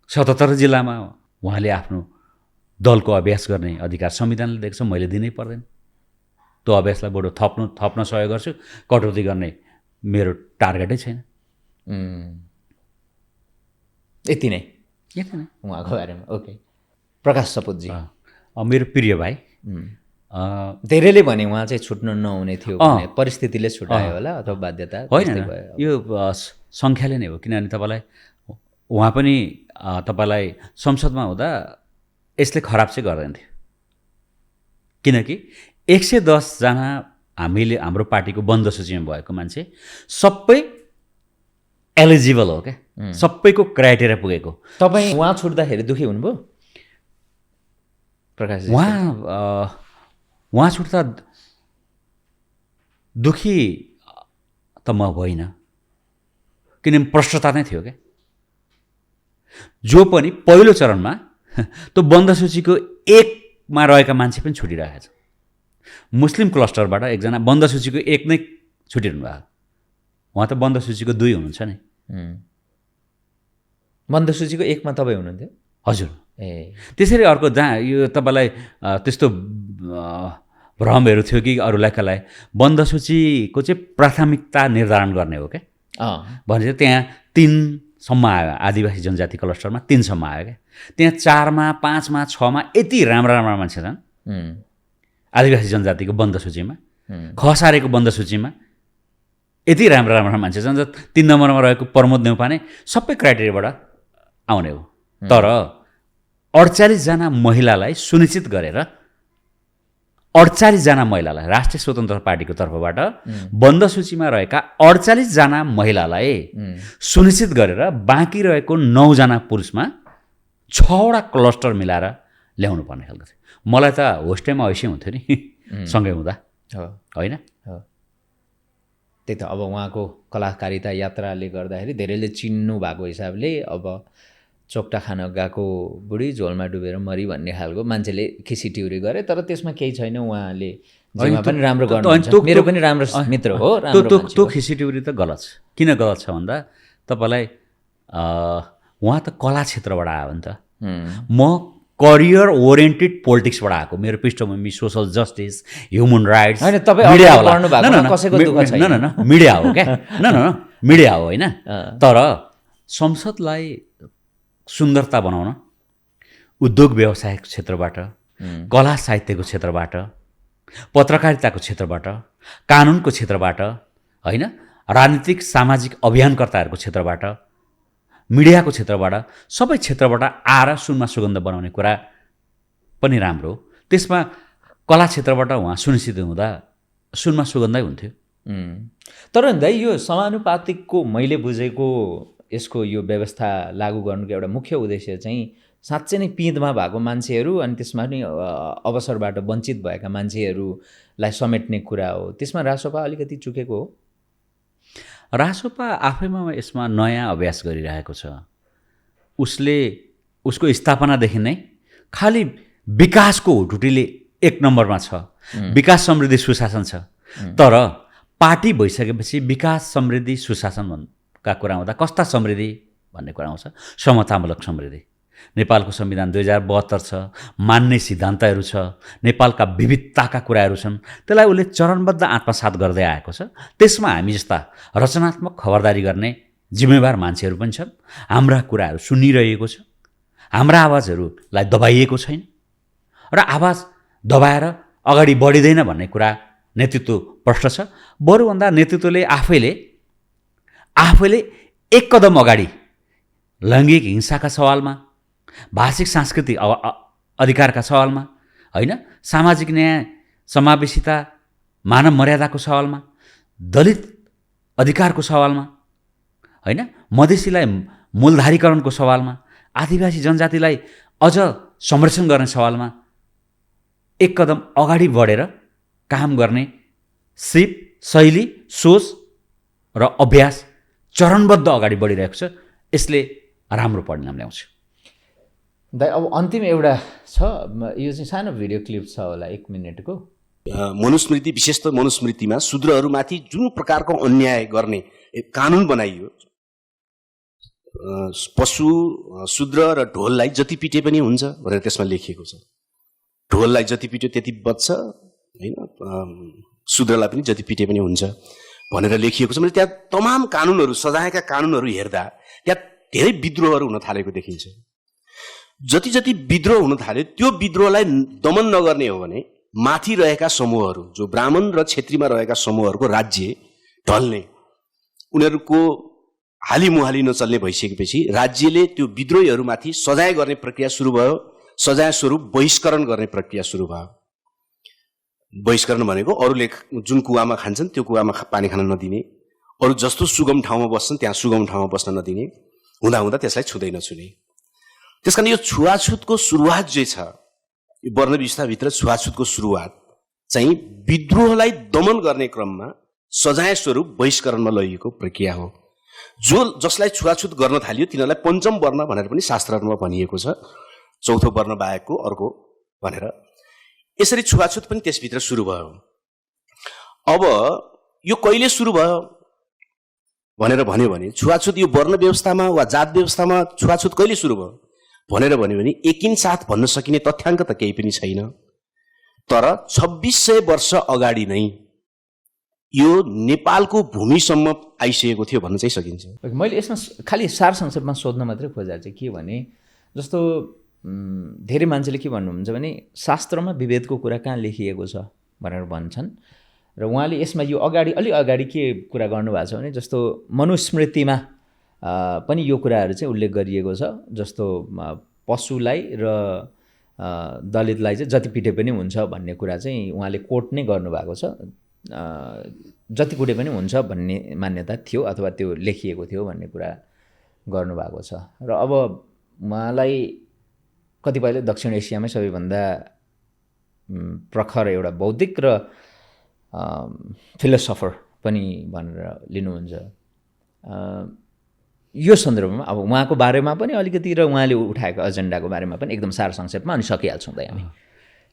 77 जिल्लामा उहाँले आफ्नो दलको अभ्यास गर्ने अधिकार संविधानले दिएको छ, मैले दिनै पर्दैन। त्यो अभ्यासलाई बरु थप्न सहयोग गर्छु, कटौती गर्ने मेरो टार्गेटै छैन। यति नै उहाँको बारेमा। ओके, प्रकाश सपुतजी मेरो प्रिय भाइ। धेरैले भने उहाँ चाहिँ छुट्नु नहुने थियो भने परिस्थितिले छुटायो होला अथवा बाध्यता होइन। यो सङ्ख्याले नै हो। किनभने तपाईँलाई उहाँ पनि तपाईँलाई संसदमा हुँदा यसले खराब चाहिँ गर्दैन थियो। किनकि 110 जना हाम्रो पार्टीको बन्द सूचीमा भएको मान्छे सबै एलिजिबल हो क्या, सबैको क्राइटेरिया पुगेको। तपाईँ उहाँ छुट्दाखेरि दुःखी हुनुभयो प्रकाश? उहाँ छुट्दा दुःखी त म होइन, किनभने प्रष्टता नै थियो क्या। जो पनि पहिलो चरणमा त्यो बन्द सूचीको 1मा रहेका मान्छे पनि छुटिरहेको छ। मुस्लिम क्लस्टरबाट एकजना बन्द सूचीको 1 नै छुटिरहनु भएको। उहाँ त बन्द सूचीको 2 हुनुहुन्छ नि। बन्द सूचीको 1मा तपाईँ हुनुहुन्थ्यो? हजुर। त्यसरी अर्को जहाँ यो तपाईँलाई त्यस्तो भ्रमहरू थियो कि अरूलाई कसलाई बन्द सूचीको चाहिँ प्राथमिकता निर्धारण गर्ने हो क्या भने चाहिँ त्यहाँ 3सम्म आयो। आदिवासी जनजाति क्लस्टरमा 3सम्म आयो क्या। त्यहाँ 4मा 5मा 6मा यति राम्रा मान्छे छन् आदिवासी जनजातिको बन्द सूचीमा, खसारेको बन्द सूचीमा यति राम्रा मान्छे छन्। 3 नम्बरमा रहेको प्रमोद नेउपाने सबै क्राइटेरियाबाट आउने हो। तर 48 जना महिलालाई सुनिश्चित गरेर 48 जना महिलालाई राष्ट्रिय स्वतन्त्र पार्टीको तर्फबाट बन्द सूचीमा रहेका 48 जना महिलालाई सुनिश्चित गरेर बाँकी रहेको 9 जना पुरुषमा 6वटा क्लस्टर मिलाएर ल्याउनु पर्ने खालको थियो। मलाई त होस्टेलमा ऐसै हुन्थ्यो नि सँगै हुँदा होइन। त्यही त अब उहाँको कलाकारिता यात्राले गर्दाखेरि धेरैले चिन्नु भएको हिसाबले अब चोक्टा खान गएको बुढी झोलमा डुबेर मरी भन्ने खालको मान्छेले खिसिटिउरी गरे। तर त्यसमा केही छैन, उहाँले जेमा पनि राम्रो गर्नुहुन्छ। मेरो पनि राम्रो मित्र हो। त्यो खिसिटिउरी त गलत छ। किन गलत छ भन्दा तपाईँलाई उहाँ त कला क्षेत्रबाट आयो नि त। म करियर ओरिएन्टेड पोलिटिक्सबाट आएको। मेरो पृष्ठभूमि social justice, human rights, media होला। न मिडिया हो क्या, न मिडिया हो होइन। तर संसदलाई सुन्दरता बनाउन उद्योग व्यवसायको क्षेत्रबाट, कला साहित्यको क्षेत्रबाट, पत्रकारिताको क्षेत्रबाट, कानुनको क्षेत्रबाट होइन राजनीतिक सामाजिक अभियानकर्ताहरूको क्षेत्रबाट, मिडियाको क्षेत्रबाट, सबै क्षेत्रबाट आएर सुनमा सुगन्ध बनाउने कुरा पनि राम्रो हो। त्यसमा कला क्षेत्रबाट उहाँ सुनिश्चित हुँदा सुनमा सुगन्धै हुन्थ्यो। तर दाइ यो समानुपातिकको मैले बुझेको यसको यो व्यवस्था लागू गर्नुको एउटा मुख्य उद्देश्य चाहिँ साँच्चै नै पिँधमा भएको मान्छेहरू अनि त्यसमा पनि अवसरबाट वञ्चित भएका मान्छेहरूलाई समेट्ने कुरा हो। त्यसमा रासोपा अलिकति चुकेको हो। रासोपा आफैमा यसमा नयाँ अभ्यास गरिरहेको छ। उसको स्थापनादेखि नै खालि विकासको हुटुटीले 1 नम्बरमा छ। विकास समृद्धि सुशासन छ। तर पार्टी भइसकेपछि विकास समृद्धि सुशासनका कुरा आउँदा कस्ता समृद्धि भन्ने कुरा आउँछ। समतामूलक समृद्धि। नेपालको संविधान 2072 छ, मान्ने सिद्धान्तहरू छ, नेपालका विविधताका कुराहरू छन्। त्यसलाई उसले चरणबद्ध आत्मसात गर्दै आएको छ। त्यसमा हामी जस्ता रचनात्मक खबरदारी गर्ने जिम्मेवार मान्छेहरू पनि छन्। हाम्रा कुराहरू सुनिरहेको छ। हाम्रा आवाजहरूलाई दबाइएको छैन र आवाज दबाएर अगाडि बढिँदैन भन्ने कुरा नेतृत्व प्रश्न छ। बरुभन्दा नेतृत्वले आफैले 1 कदम अगाडि लैङ्गिक हिंसाका सवालमा, भाषिक सांस्कृतिक अधिकारका सवालमा, होइन, सामाजिक न्याय, समावेशिता, मानव मर्यादाको सवालमा, दलित अधिकारको सवालमा, होइन, मधेसीलाई मूलधारीकरणको सवालमा, आदिवासी जनजातिलाई अझ संरक्षण गर्ने सवालमा 1 कदम अगाडि बढेर काम गर्ने सिप, शैली, सोच र अभ्यास चरणबद्ध अगाडि बढिरहेको छ। यसले राम्रो परिणाम ल्याउँछ। दाइ अब अन्तिम एउटा छ, यो चाहिँ सानो भिडियो क्लिप छ होला 1 मिनटको। मनुस्मृति, विशेष त मनुस्मृतिमा शूद्रहरूमाथि जुन प्रकारको अन्याय गर्ने कानुन बनाइयो, पशु, शूद्र र ढोललाई जति पिटे पनि हुन्छ भनेर त्यसमा लेखिएको छ। ढोललाई जति पिट्यो त्यति बच्छ, होइन, शूद्रलाई पनि जति पिटे पनि हुन्छ भनेर लेखिएको छ। मैले त्यहाँ तमाम कानुनहरू, सजायका कानुनहरू हेर्दा त्यहाँ धेरै विद्रोहहरू हुन थालेको देखिन्छ। जति जति विद्रोह हुन थाल्यो त्यो विद्रोहलाई दमन नगर्ने हो भने माथि रहेका समूहहरू, जो ब्राह्मण र क्षेत्रीमा रहेका समूहहरूको राज्य ढल्ने, उनीहरूको हालिमुहाली नचल्ने भइसकेपछि राज्यले त्यो विद्रोहीहरूमाथि सजाय गर्ने प्रक्रिया सुरु भयो। सजाय स्वरूप बहिष्करण गर्ने प्रक्रिया सुरु भयो। बहिष्करण भनेको अरूले जुन कुवामा खान्छन् त्यो कुवामा पानी खान नदिने, अरू जस्तो सुगम ठाउँमा बस्छन् त्यहाँ सुगम ठाउँमा बस्न नदिने, हुँदा त्यसलाई छुँदै नछुने। त्यसकारण यो छुवाछुतको सुरुवात जो छ, यो वर्ण व्यवस्थाभित्र छुवाछुतको सुरुवात चाहिँ विद्रोहलाई दमन गर्ने क्रममा सजाय स्वरूप बहिष्करणमा लगिएको प्रक्रिया हो। जसलाई छुवाछुत गर्न थालियो तिनीहरूलाई पञ्चम वर्ण भनेर पनि शास्त्रहरूमा भनिएको छ, चौथो वर्ण बाहेकको अर्को भनेर। यसरी छुवाछुत पनि त्यसभित्र सुरु भयो। अब यो कहिले सुरु भयो भनेर भन्यो भने, छुवाछुत यो वर्ण व्यवस्थामा वा जात व्यवस्थामा छुवाछुत कहिले सुरु भयो भनेर भन्यो भने एकिनसाथ भन्न सकिने तथ्याङ्क त केही पनि छैन। तर 2600 वर्ष अगाडि नै यो नेपालको भूमिसम्म आइसकेको थियो भन्न चाहिँ सकिन्छ। मैले यसमा खालि सार संक्षेपमा सोध्न मात्रै खोजेको चाहिँ के भने, जस्तो धेरै मान्छेले के भन्नुहुन्छ भने शास्त्रमा विभेदको कुरा कहाँ लेखिएको छ भनेर भन्छन् र उहाँले यसमा यो अलि अगाडि के कुरा गर्नुभएको छ भने, जस्तो मनुस्मृतिमा पनि यो कुराहरू चाहिँ उल्लेख गरिएको छ। जस्तो पशुलाई र दलितलाई चाहिँ जति पिटे पनि हुन्छ भन्ने कुरा चाहिँ उहाँले कोट नै गर्नुभएको छ। जति कुटे पनि हुन्छ भन्ने मान्यता थियो अथवा त्यो लेखिएको थियो भन्ने कुरा गर्नुभएको छ। र अब उहाँलाई कतिपयले दक्षिण एसियामै सबैभन्दा प्रखर एउटा बौद्धिक र फिलोसफर पनि भनेर लिनुहुन्छ। यो सन्दर्भमा अब उहाँको बारेमा पनि अलिकति र उहाँले उठाएको एजेन्डाको बारेमा पनि एकदम सार संक्षेपमा अनि सकिहाल्छौँ त हामी।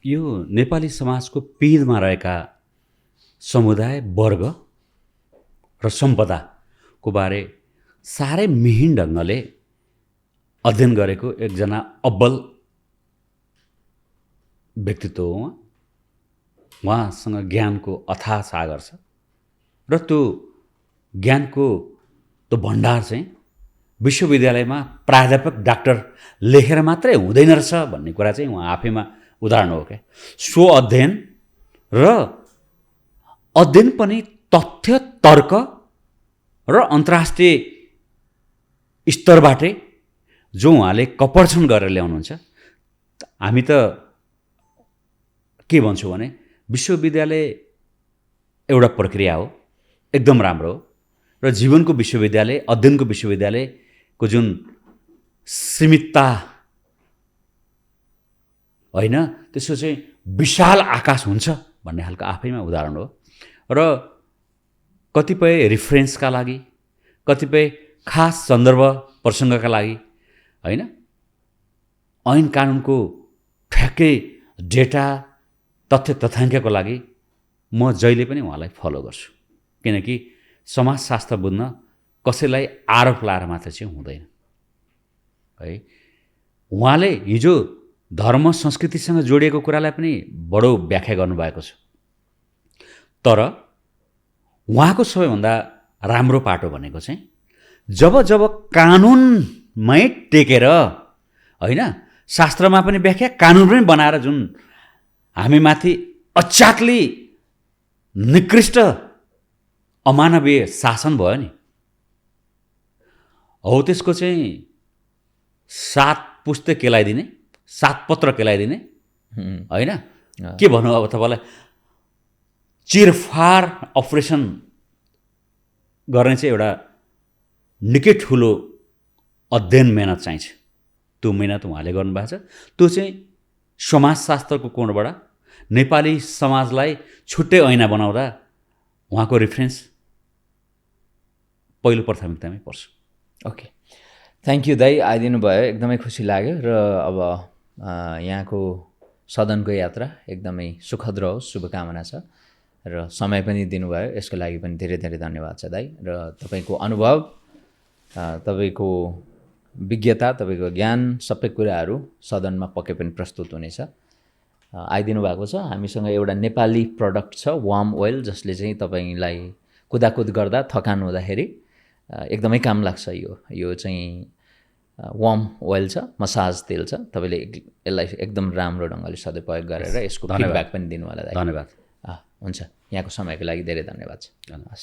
यो नेपाली समाजको पिँधमा रहेका समुदाय, वर्ग र सम्पदाको बारे साह्रै मिहिन ढङ्गले अध्ययन गरेको एकजना अब्बल व्यक्तित्व हो। उहाँसँग ज्ञानको अथाह सागर छ र त्यो ज्ञानको त्यो भण्डार चाहिँ विश्वविद्यालयमा प्राध्यापक डाक्टर लेखेर मात्रै हुँदैन रहेछ भन्ने कुरा चाहिँ उहाँ आफैमा उदाहरण हो क्या। स्व अध्ययन र अध्ययन पनि तथ्य, तर्क र अन्तर्राष्ट्रिय स्तरबाटै जो उहाँले कपर्छन गरेर ल्याउनुहुन्छ। हामी त के भन्छौँ भने विश्वविद्यालय एउटा प्रक्रिया हो, एकदम राम्रो हो, र जीवनको विश्वविद्यालय, अध्ययनको विश्वविद्यालयको जुन सीमितता होइन, त्यसको चाहिँ विशाल आकाश हुन्छ भन्ने खालको आफैमा उदाहरण हो। र कतिपय रिफरेन्सका लागि, कतिपय खास सन्दर्भ प्रसङ्गका लागि होइन, ऐन कानुनको ठ्याक्कै डेटा तथ्य तथ्याङ्कको लागि म जहिले पनि उहाँलाई फलो गर्छु। किनकि समाजशास्त्र बुझ्न कसैलाई आरोप लाएर मात्र चाहिँ हुँदैन है। उहाँले हिजो धर्म संस्कृतिसँग जोडिएको कुरालाई पनि बडो व्याख्या गर्नुभएको छ। तर उहाँको सबैभन्दा राम्रो पाटो भनेको चाहिँ जब जब कानुनमै टेकेर होइन, शास्त्रमा पनि व्याख्या, कानुन पनि बनाएर जुन हामीमाथि अचाक्ली निकृष्ट अमानवीय शासन भयो नि, हो त्यसको चाहिँ 7 पुस्ते केलाइदिने, 7 पत्र केलाइदिने होइन। के भनौँ अब तपाईँलाई, चिरफार अपरेसन गर्ने चाहिँ एउटा निकै ठुलो अध्ययन मेहनत चाहिन्छ। त्यो मेहनत उहाँले गर्नुभएको छ। त्यो चाहिँ समाजशास्त्रको कोणबाट नेपाली समाजलाई छुट्टै ऐना बनाउँदा उहाँको रिफरेन्स पहिलो प्राथमिकतामै पर्छ। ओके, थ्याङ्क यू दाइ, आइदिनु भयो, एकदमै खुसी लाग्यो। र अब यहाँको सदनको यात्रा एकदमै सुखद रहोस्, शुभकामना छ। र समय पनि दिनुभयो, यसको लागि पनि धेरै धेरै धन्यवाद छ दाइ। र तपाईँको अनुभव, तपाईँको विज्ञता, तपाईँको ज्ञान, सबै कुराहरू सदनमा पक्कै पनि प्रस्तुत हुनेछ। आइदिनु भएको छ। हामीसँग एउटा नेपाली प्रडक्ट छ, वार्म ओइल, जसले चाहिँ तपाईँलाई कुदाकुद गर्दा, थकान हुँदाखेरि एकदमै काम लाग्छ। यो चाहिँ वार्म ओइल छ, मसाज तेल छ। तपाईँले यसलाई एकदम राम्रो ढङ्गले सदुपयोग गरेर यसको फिडब्याक पनि दिनु होला दाइ। धन्यवाद। हुन्छ, यहाँको समयको लागि धेरै धन्यवाद छ। धन्यवाद।